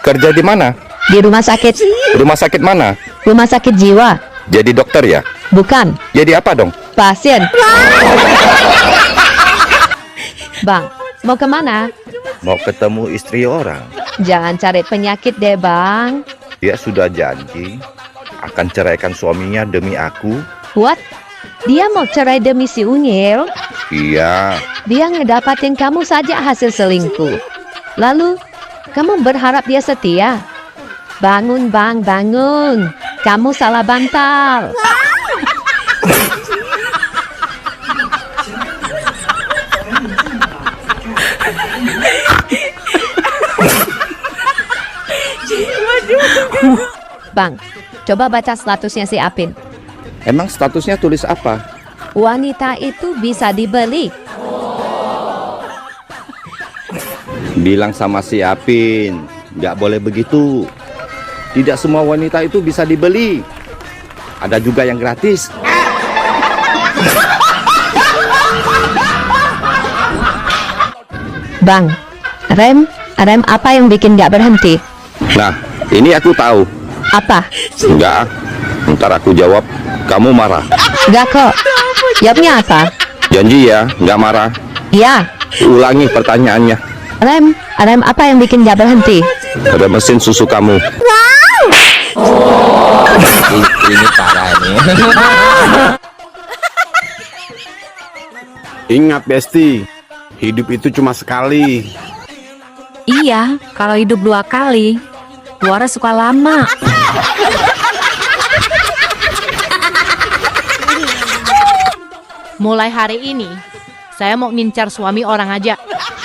kerja di mana? Di rumah sakit. Rumah sakit mana? Rumah sakit jiwa. Jadi dokter ya? Bukan, Jadi apa dong? pasien. Bang, mau kemana? Mau ketemu istri orang. Jangan cari penyakit deh, Bang. Dia sudah janji akan ceraikan suaminya demi aku. What? Dia mau cerai demi si Unyil? Iya, Dia ngedapatin kamu saja hasil selingkuh. Lalu, kamu berharap dia setia? Bangun, Bang, bangun. Kamu salah bantal. Bang, coba baca statusnya si Apin. emang statusnya tulis apa? Wanita itu bisa dibeli. Bilang sama si Apin, nggak boleh begitu. Tidak semua wanita itu bisa dibeli. Ada juga yang gratis. Bang, rem apa yang bikin nggak berhenti? Nah, ini aku tahu. Apa? Enggak, ntar aku jawab, kamu marah. Nggak kok. Jawabnya apa? Janji ya, nggak marah. Ya, Ulangi pertanyaannya. rem apa yang bikin nggak berhenti? Ada mesin susu kamu. Ini parah nih. Ingat Besti, hidup itu cuma sekali. Iya, kalau hidup 2 kali, keluarnya suka lama. Mulai hari ini, saya mau ngincar suami orang aja.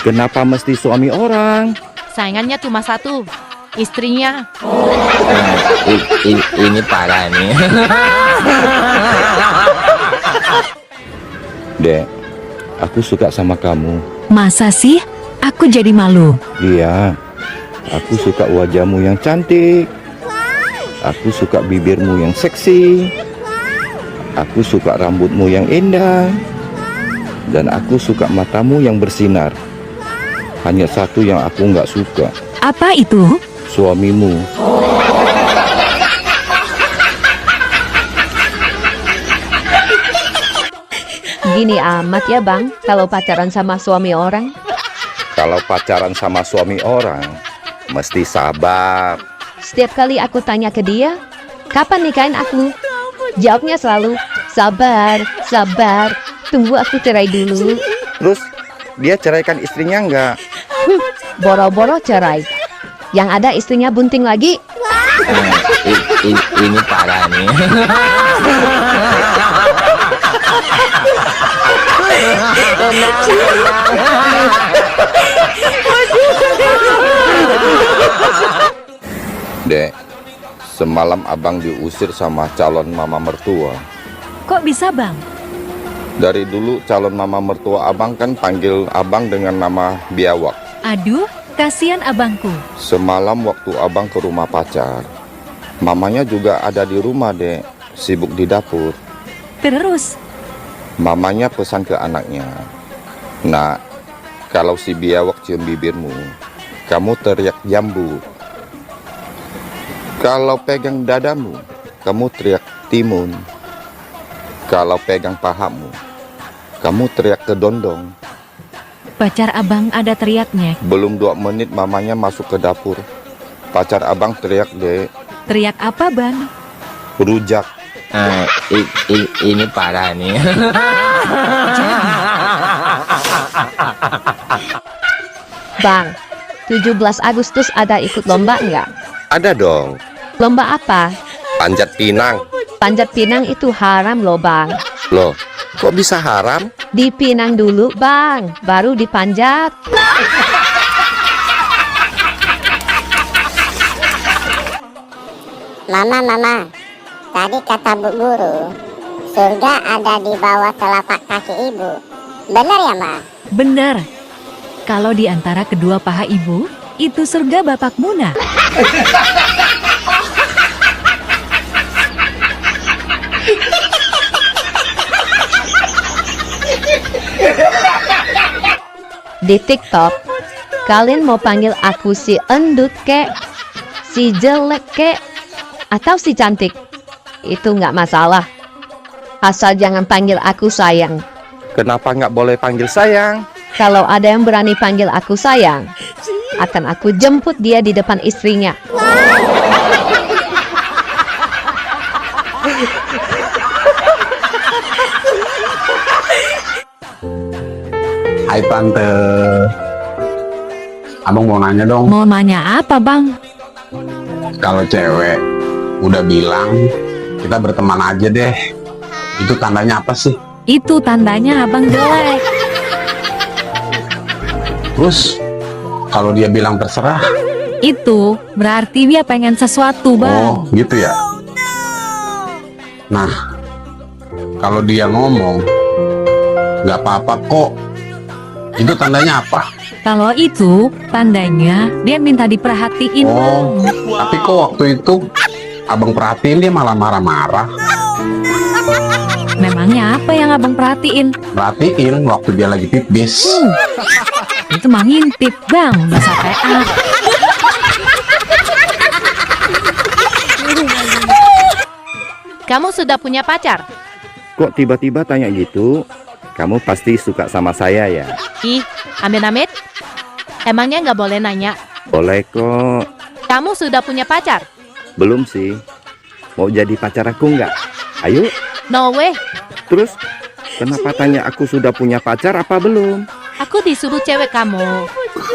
Kenapa mesti suami orang? Saingannya cuma satu, istrinya. Ini parah nih. Dek, aku suka sama kamu. Masa sih? Aku jadi malu. Iya, aku suka wajahmu yang cantik. Aku suka bibirmu yang seksi. Aku suka rambutmu yang indah. Dan aku suka matamu yang bersinar. Hanya satu yang aku nggak suka. Apa itu? Suamimu. Gini amat ya, Bang, kalau pacaran sama suami orang. Kalau pacaran sama suami orang, mesti sabar. Setiap kali aku tanya ke dia, kapan nikahin aku? Jawabnya selalu, sabar, sabar, tunggu aku cerai dulu. Terus, dia ceraikan istrinya nggak? Boro-boro cerai. Yang ada istrinya bunting lagi. Ini parah nih. Dek, semalam abang diusir sama calon mama mertua. Kok bisa, Bang? Dari dulu calon mama mertua abang kan panggil abang dengan nama biawak. Aduh, kasihan abangku. Semalam waktu abang ke rumah pacar, mamanya juga ada di rumah, Dek, sibuk di dapur. Terus? Mamanya pesan ke anaknya, "Nak, kalau si biawak cium bibirmu, kamu teriak jambu. Kalau pegang dadamu, kamu teriak timun. Kalau pegang pahamu, kamu teriak kedondong." Pacar abang ada teriaknya. Belum 2 menit mamanya masuk ke dapur. Pacar abang teriak, Dek. Teriak apa, Bang? Rujak. Ini parah nih. Bang, 17 Agustus ada ikut lomba nggak? Ada dong. Lomba apa? Panjat pinang. Panjat pinang itu haram loh, Bang. Loh, kok bisa haram? Dipinang dulu, Bang, baru dipanjat. Mama, tadi kata Bu Guru, surga ada di bawah telapak kaki ibu. Benar ya, Ma? Benar. Kalau di antara kedua paha ibu, itu surga Bapak Muna. di TikTok, kalian mau panggil aku si endut kek, si jelek kek, atau si cantik, itu nggak masalah. Asal jangan panggil aku sayang. Kenapa nggak boleh panggil sayang? Kalau ada yang berani panggil aku sayang, akan aku jemput dia di depan istrinya. Hai Tante. Abang mau nanya dong. Mau nanya apa, Bang? Kalau cewek udah bilang kita berteman aja deh, itu tandanya apa sih? Itu tandanya abang jelek. Terus kalau dia bilang terserah, Itu berarti dia pengen sesuatu, Bang. oh gitu ya. Nah, kalau dia ngomong nggak apa-apa kok, itu tandanya apa? Kalau itu tandanya dia minta diperhatiin, Bang. Tapi kok waktu itu abang perhatiin dia malah marah-marah. Memangnya apa yang abang perhatiin? Perhatiin waktu dia lagi pipis. Itu mah ngintip, Bang. Masa PA. Kamu sudah punya pacar? Kok tiba-tiba tanya gitu? Kamu pasti suka sama saya ya? Ih, amit-amit. Emangnya nggak boleh nanya? Boleh kok. Kamu sudah punya pacar? Belum sih. Mau jadi pacar aku nggak? Ayo. No way. Terus, kenapa tanya aku sudah punya pacar apa belum? Aku disuruh cewek kamu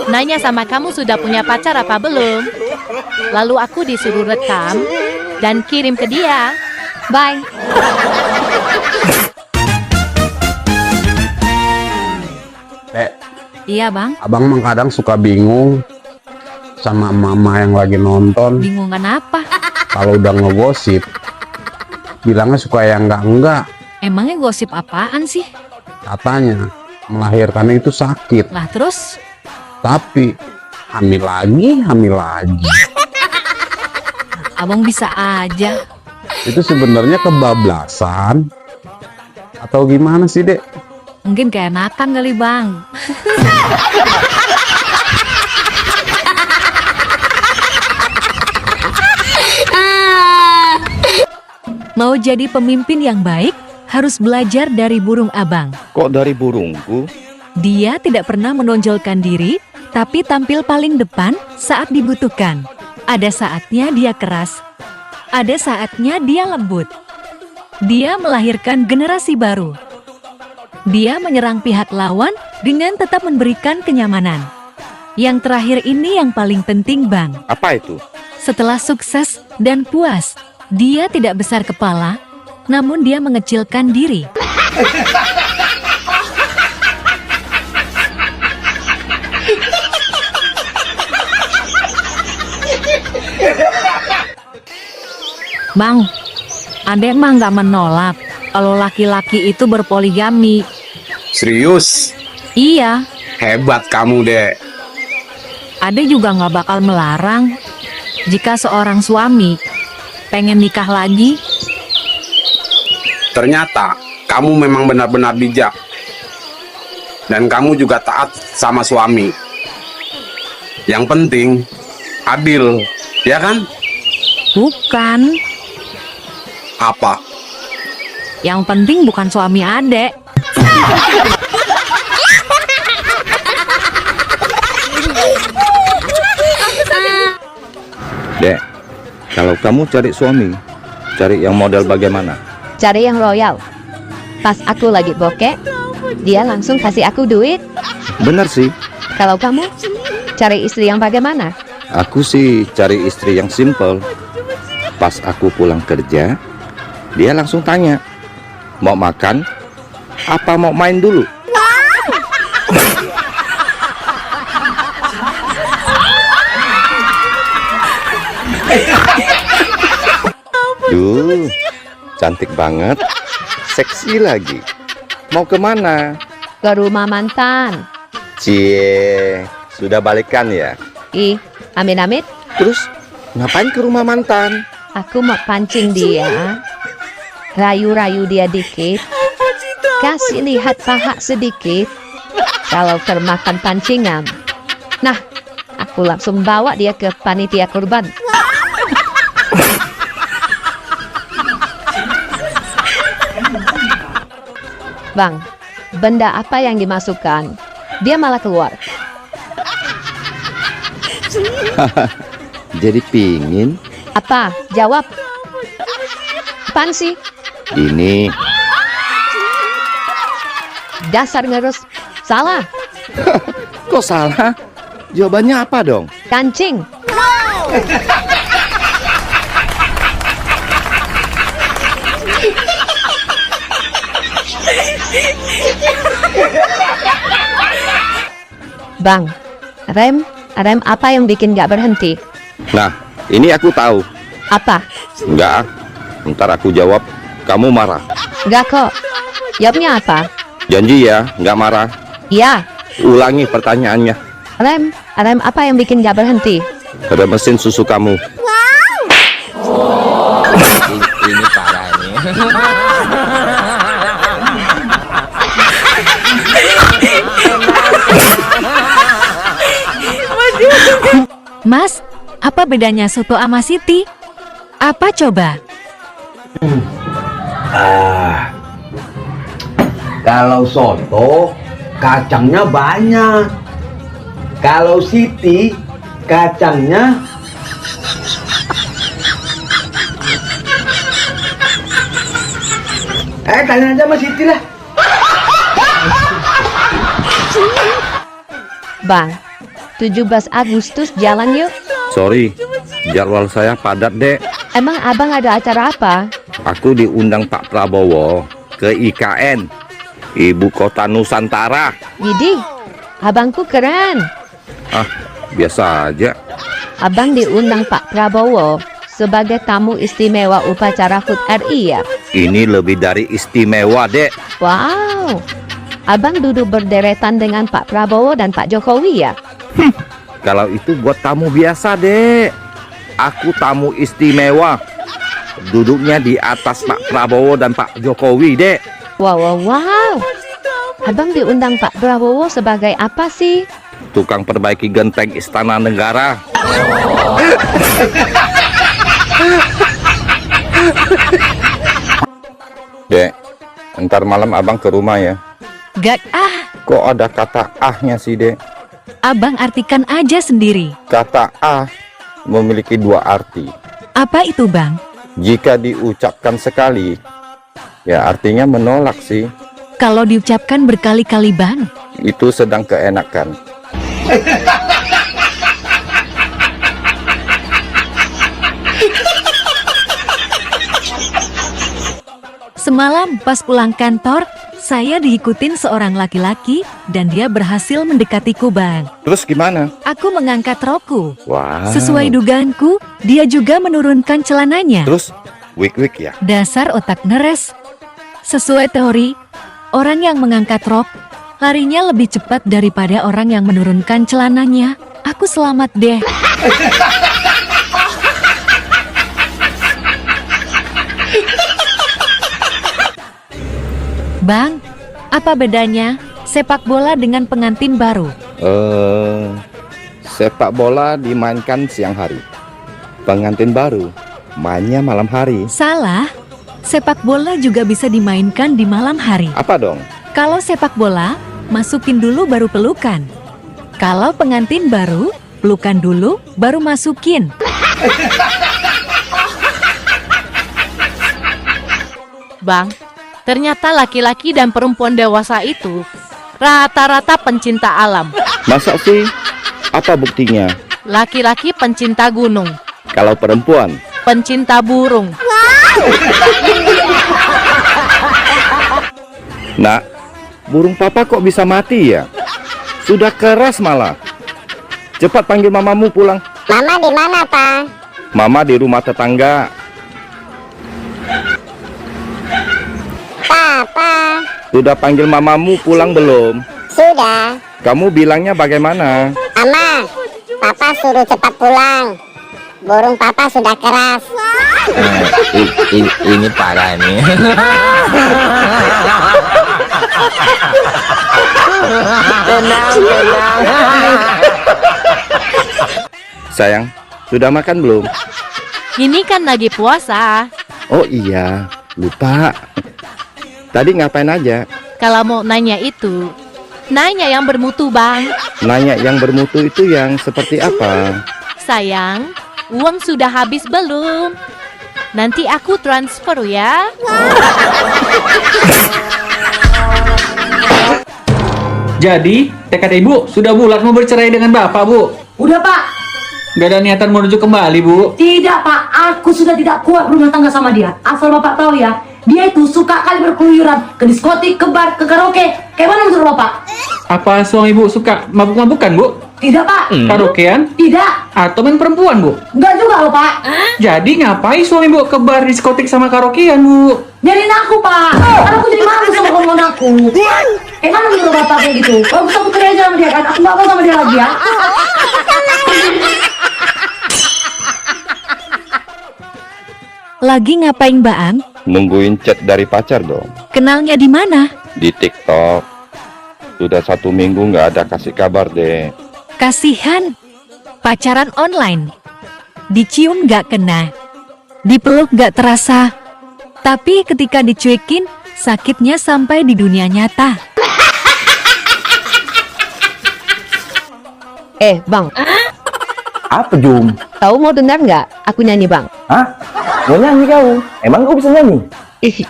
nanya sama kamu sudah punya pacar apa belum. Lalu aku disuruh rekam dan kirim ke dia. Bye. Dek, Iya, Bang. abang emang kadang suka bingung sama mama yang lagi nonton. Bingung kenapa? Kalau udah ngegosip, bilangnya suka yang enggak-enggak. Emangnya gosip apaan sih? Katanya melahirkan itu sakit, Lah terus? tapi hamil lagi. Abang bisa aja. Itu sebenarnya kebablasan atau gimana sih, Dek? Mungkin keenakan kali, Bang. Mau jadi pemimpin yang baik, harus belajar dari burung abang. Kok dari burungku? Dia tidak pernah menonjolkan diri, tapi tampil paling depan saat dibutuhkan. Ada saatnya dia keras, ada saatnya dia lembut. Dia melahirkan generasi baru. Dia menyerang pihak lawan dengan tetap memberikan kenyamanan. Yang terakhir ini yang paling penting, Bang. Apa itu? Setelah sukses dan puas, dia tidak besar kepala, namun dia mengecilkan diri. Bang, adek mah nggak menolak kalau laki-laki itu berpoligami. Serius? Iya, Hebat kamu, Dek. adek juga nggak bakal melarang jika seorang suami pengen nikah lagi. Ternyata kamu memang benar-benar bijak. Dan kamu juga taat sama suami. Yang penting adil, ya kan? Bukan. Apa? Yang penting bukan suami adek. Dek, kalau kamu cari suami, cari yang model bagaimana? Cari yang royal. Pas aku lagi bokeh, dia langsung kasih aku duit. Bener sih, Kalau kamu cari istri yang bagaimana? aku sih cari istri yang simple. Pas aku pulang kerja, dia langsung tanya, mau makan? Apa mau main dulu? Duh, cantik banget, seksi lagi. Mau kemana? Ke rumah mantan. Cie, sudah balikan ya? Ih, amit-amit. Terus ngapain ke rumah mantan? Aku mau pancing dia. Rayu-rayu dia dikit. Kasih lihat paha sedikit. kalau termakan pancingan. Nah, aku langsung bawa dia ke panitia kurban. Bang, benda apa yang dimasukkan? Dia malah keluar. Jadi pingin Apa? Jawab. Apaan sih? ini. Dasar ngerus. Salah. Kok salah? Jawabannya apa dong? Kancing. Bang, rem apa yang bikin gak berhenti? Nah, ini aku tahu. Apa? Enggak, ntar aku jawab, kamu marah. Gak kok. Jawabnya apa? Janji ya, nggak marah. Iya. Ulangi pertanyaannya. Rem apa yang bikin gak berhenti? Ada mesin susu kamu. Ini parah ini. Mas, apa bedanya soto sama Siti? Apa coba? Kalau soto kacangnya banyak. Kalau Siti kacangnya tanya aja sama Siti lah. Bang, 17 Agustus jalan yuk. Sorry, jadwal saya padat, Dek. Emang abang ada acara apa? Aku diundang Pak Prabowo ke IKN, Ibu Kota Nusantara. Widih, abangku keren. Ah, biasa aja. Abang diundang Pak Prabowo sebagai tamu istimewa upacara HUT RI ya? Ini lebih dari istimewa, Dek. Wow, abang duduk berderetan dengan Pak Prabowo dan Pak Jokowi ya? Kalau itu buat tamu biasa, Dek. Aku tamu istimewa. Duduknya di atas Pak Prabowo dan Pak Jokowi, Dek. Wow. Abang diundang Pak Prabowo sebagai apa sih? Tukang perbaiki genteng Istana Negara. Dek, ntar malam abang ke rumah ya. Gak Kok ada kata ahnya sih, Dek? abang artikan aja sendiri. Kata ah memiliki dua arti. Apa itu, Bang? Jika diucapkan sekali, ya artinya menolak sih. Kalau diucapkan berkali-kali, Bang? Itu sedang keenakan. Semalam pas pulang kantor, saya diikutin seorang laki-laki dan dia berhasil mendekatiku, Bang. Terus gimana? Aku mengangkat rokku. Wow. Sesuai dugaanku, dia juga menurunkan celananya. Terus wik-wik ya? Dasar otak ngeres. Sesuai teori, orang yang mengangkat rok larinya lebih cepat daripada orang yang menurunkan celananya. Aku selamat deh. Bang, apa bedanya sepak bola dengan pengantin baru? Sepak bola dimainkan siang hari. Pengantin baru mainnya malam hari. Salah. Sepak bola juga bisa dimainkan di malam hari. Apa dong? Kalau sepak bola, masukin dulu baru pelukan. Kalau pengantin baru, pelukan dulu baru masukin. Bang, ternyata laki-laki dan perempuan dewasa itu rata-rata pencinta alam. Masa sih? Apa buktinya? Laki-laki pencinta gunung, Kalau perempuan? pencinta burung. Nak, burung papa kok bisa mati ya? Sudah keras malah. Cepat panggil mamamu pulang. Mama di mana, Pak? Mama di rumah tetangga. Papa. Sudah panggil mamamu pulang belum? Sudah. Kamu bilangnya bagaimana? Mama, Papa suruh cepat pulang. Burung Papa sudah keras. Ini parah nih. Tenang. Sayang, sudah makan belum? Ini kan lagi puasa. Oh iya, lupa. Tadi ngapain aja? Kalau mau nanya itu, nanya yang bermutu, Bang. Nanya yang bermutu itu yang seperti apa? Sayang, uang sudah habis belum? Nanti aku transfer ya. Jadi, tekad ibu sudah bulat mau bercerai dengan bapak, Bu? Udah, Pak. Gak ada niatan mau rujuk kembali, Bu? Tidak, Pak. Aku sudah tidak kuat berumah tangga sama dia. Asal Bapak tahu ya, dia itu suka kali berkeluyuran ke diskotik, ke bar, ke karaoke. Kayak mana menurut Bapak? Apa suami Bu suka mabuk-mabukan, Bu? Tidak, Pak. Karaokean? Tidak. Atau main perempuan, Bu? Enggak juga loh, Pak. Jadi ngapain suami Bu ke bar, diskotik sama karaokean, Bu? Nyariin aku, Pak. Karena aku jadi malu sama kawan aku. Kayak mana menurut Bapak kayak gitu? Kalau aku kerja aja sama dia kan, aku nggak mau sama dia lagi ya. Lagi ngapain, Baang? Nungguin chat dari pacar dong. Kenalnya di mana? Di TikTok. Sudah 1 minggu nggak ada kasih kabar deh. Kasihan. Pacaran online. Dicium gak kena. Dipeluk gak terasa. Tapi ketika dicuekin, sakitnya sampai di dunia nyata. Bang. Apa, Jum? Tahu mau dengar nggak? Aku nyanyi, Bang. Hah? Mau nyanyi kau? Emang kau bisa nyanyi?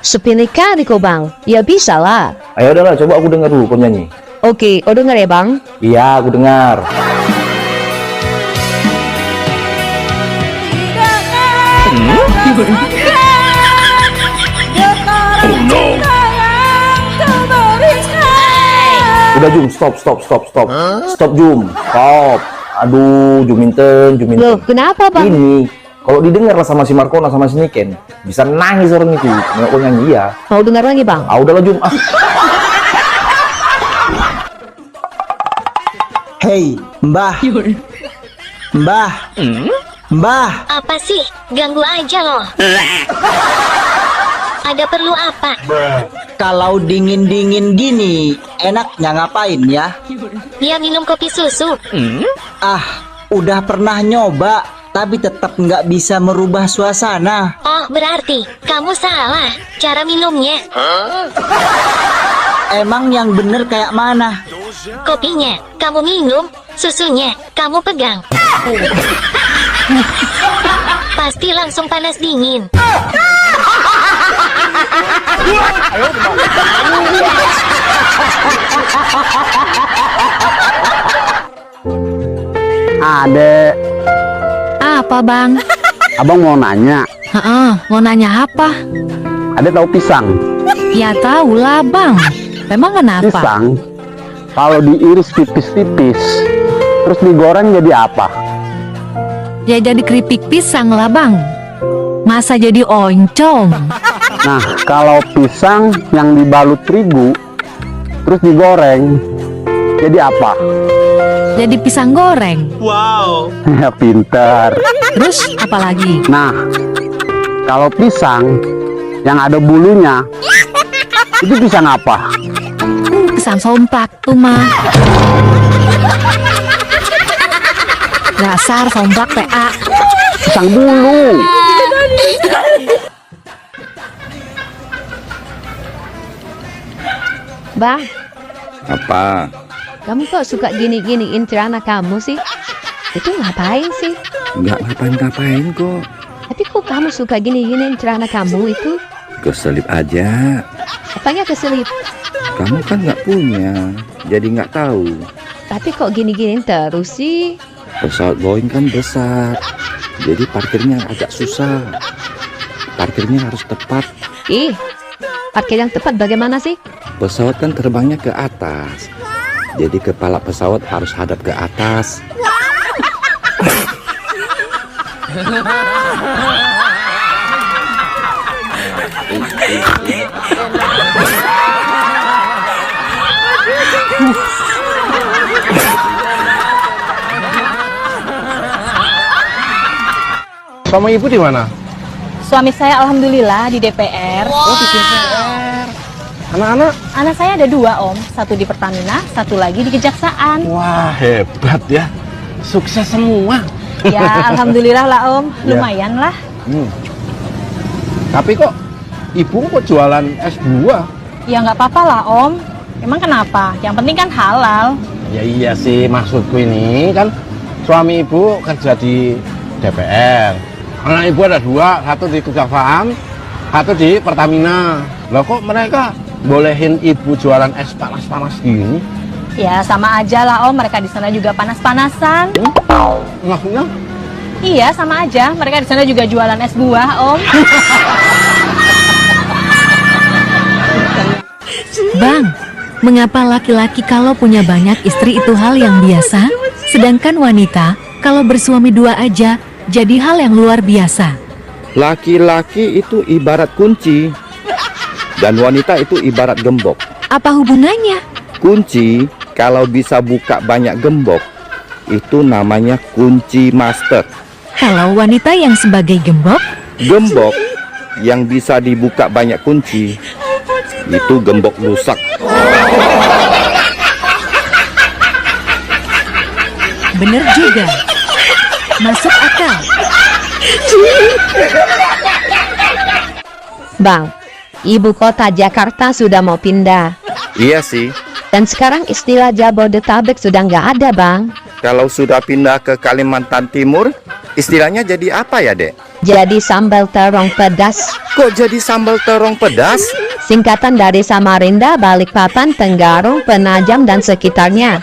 Sepele kali kau, Bang. Ya bisa lah. Ayo udahlah, coba aku dengar dulu kau nyanyi. Oke, kau dengar ya, Bang? Iya, aku dengar. Udah, Jum, stop. Stop, Jum. Stop. Aduh, Juminten. Loh, kenapa, Bang? Ini, kalau didengar sama si Markona sama si Niken, bisa nangis orang itu. Nggak kau nyanyi, ya. Mau dengar lagi, Bang? Udahlah, Jum. Hei, Mbah. Mbah. Mbah. Apa sih? Ganggu aja loh. Ada perlu apa? Kalau dingin-dingin gini, enaknya ngapain ya? Dia minum kopi susu. Udah pernah nyoba, tapi tetap nggak bisa merubah suasana. Oh, berarti kamu salah cara minumnya. Emang yang bener kayak mana? Kopinya kamu minum, susunya kamu pegang. Pasti langsung panas dingin. Adek. Apa, Bang? Abang mau nanya. Mau nanya apa? Adek tahu pisang? Ya tahu lah, Bang. Memang kenapa? Pisang kalau diiris tipis-tipis terus digoreng jadi apa? Ya jadi keripik pisang lah, Bang. Masa jadi oncom? Nah, kalau pisang yang dibalut terigu terus digoreng jadi apa? Jadi pisang goreng. Wow. Ya pintar. Terus apa lagi? Nah, kalau pisang yang ada bulunya itu pisang apa? Pisang somplak tuh, mah. Dasar somplak PA. Pisang bulu. Bang, Apa? kamu kok suka gini-giniin celana kamu sih? Itu ngapain sih? Nggak ngapain-ngapain kok. Tapi kok kamu suka gini-giniin celana kamu itu? Keselip aja. Apanya keselip? Kamu kan nggak punya, jadi nggak tahu. Tapi kok gini-giniin terus sih? Pesawat Boeing kan besar, jadi parkirnya agak susah. Parkirnya harus tepat. Parkir yang tepat bagaimana sih? Pesawat kan terbangnya ke atas, jadi kepala pesawat harus hadap ke atas. Sama ibu di mana? Suami saya alhamdulillah di DPR. Oh, di DPR. Anak-anak? Anak saya ada 2 Om, satu di Pertamina, satu lagi di Kejaksaan. Wah, hebat ya. Sukses semua. Ya, alhamdulillah lah Om, Ya. lumayan lah. Tapi kok ibu kok jualan es buah? Ya nggak apa-apa lah Om. Emang kenapa? Yang penting kan halal. Ya iya sih, maksudku ini kan suami ibu kerja di DPR. Anak ibu ada 2, satu di Kejaksaan, satu di Pertamina. Loh kok mereka bolehin ibu jualan es panas-panas gini? Ya sama aja lah Om, mereka di sana juga panas-panasan. Maksudnya? Iya sama aja, mereka di sana juga jualan es buah Om. Bang, mengapa laki-laki kalau punya banyak istri itu hal yang biasa, sedangkan wanita kalau bersuami 2 aja jadi hal yang luar biasa? Laki-laki itu ibarat kunci dan wanita itu ibarat gembok. Apa hubungannya? Kunci kalau bisa buka banyak gembok itu namanya kunci master. Kalau wanita yang sebagai gembok? Gembok yang bisa dibuka banyak kunci itu gembok rusak. Bener juga. Masuk akal. Bang, ibu kota Jakarta sudah mau pindah. Iya sih. Dan sekarang istilah Jabodetabek sudah nggak ada, Bang. Kalau sudah pindah ke Kalimantan Timur, istilahnya jadi apa ya, Dek? Jadi sambal terong pedas. Kok jadi sambal terong pedas? Singkatan dari Samarinda, Balikpapan, Tenggarong, Penajam, dan sekitarnya.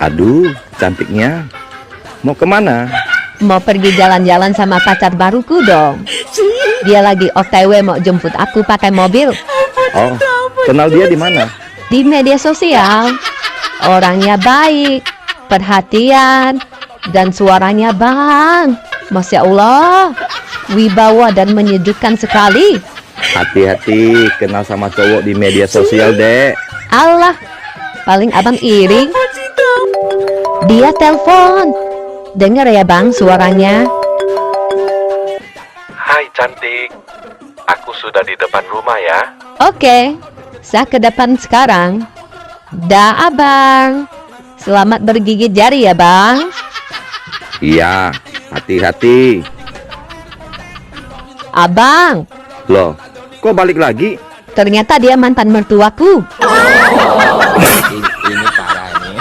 Aduh, cantiknya. Mau kemana? Mau pergi jalan-jalan sama pacar baruku dong. Dia lagi OTW mau jemput aku pakai mobil. Oh, kenal dia di mana? Di media sosial. Orangnya baik, perhatian, dan suaranya Bang. Masya Allah, wibawa dan menyejukkan sekali. Hati-hati kenal sama cowok di media sosial, Dek. Allah, paling abang iri. Dia telepon. Dengar ya Bang suaranya. Hai cantik, aku sudah di depan rumah ya. Oke, saya ke depan sekarang. Dah abang. Selamat bergigit jari ya Bang. Iya, hati-hati. Abang, Loh, kok balik lagi? ternyata dia mantan mertuaku. Ini parah ini.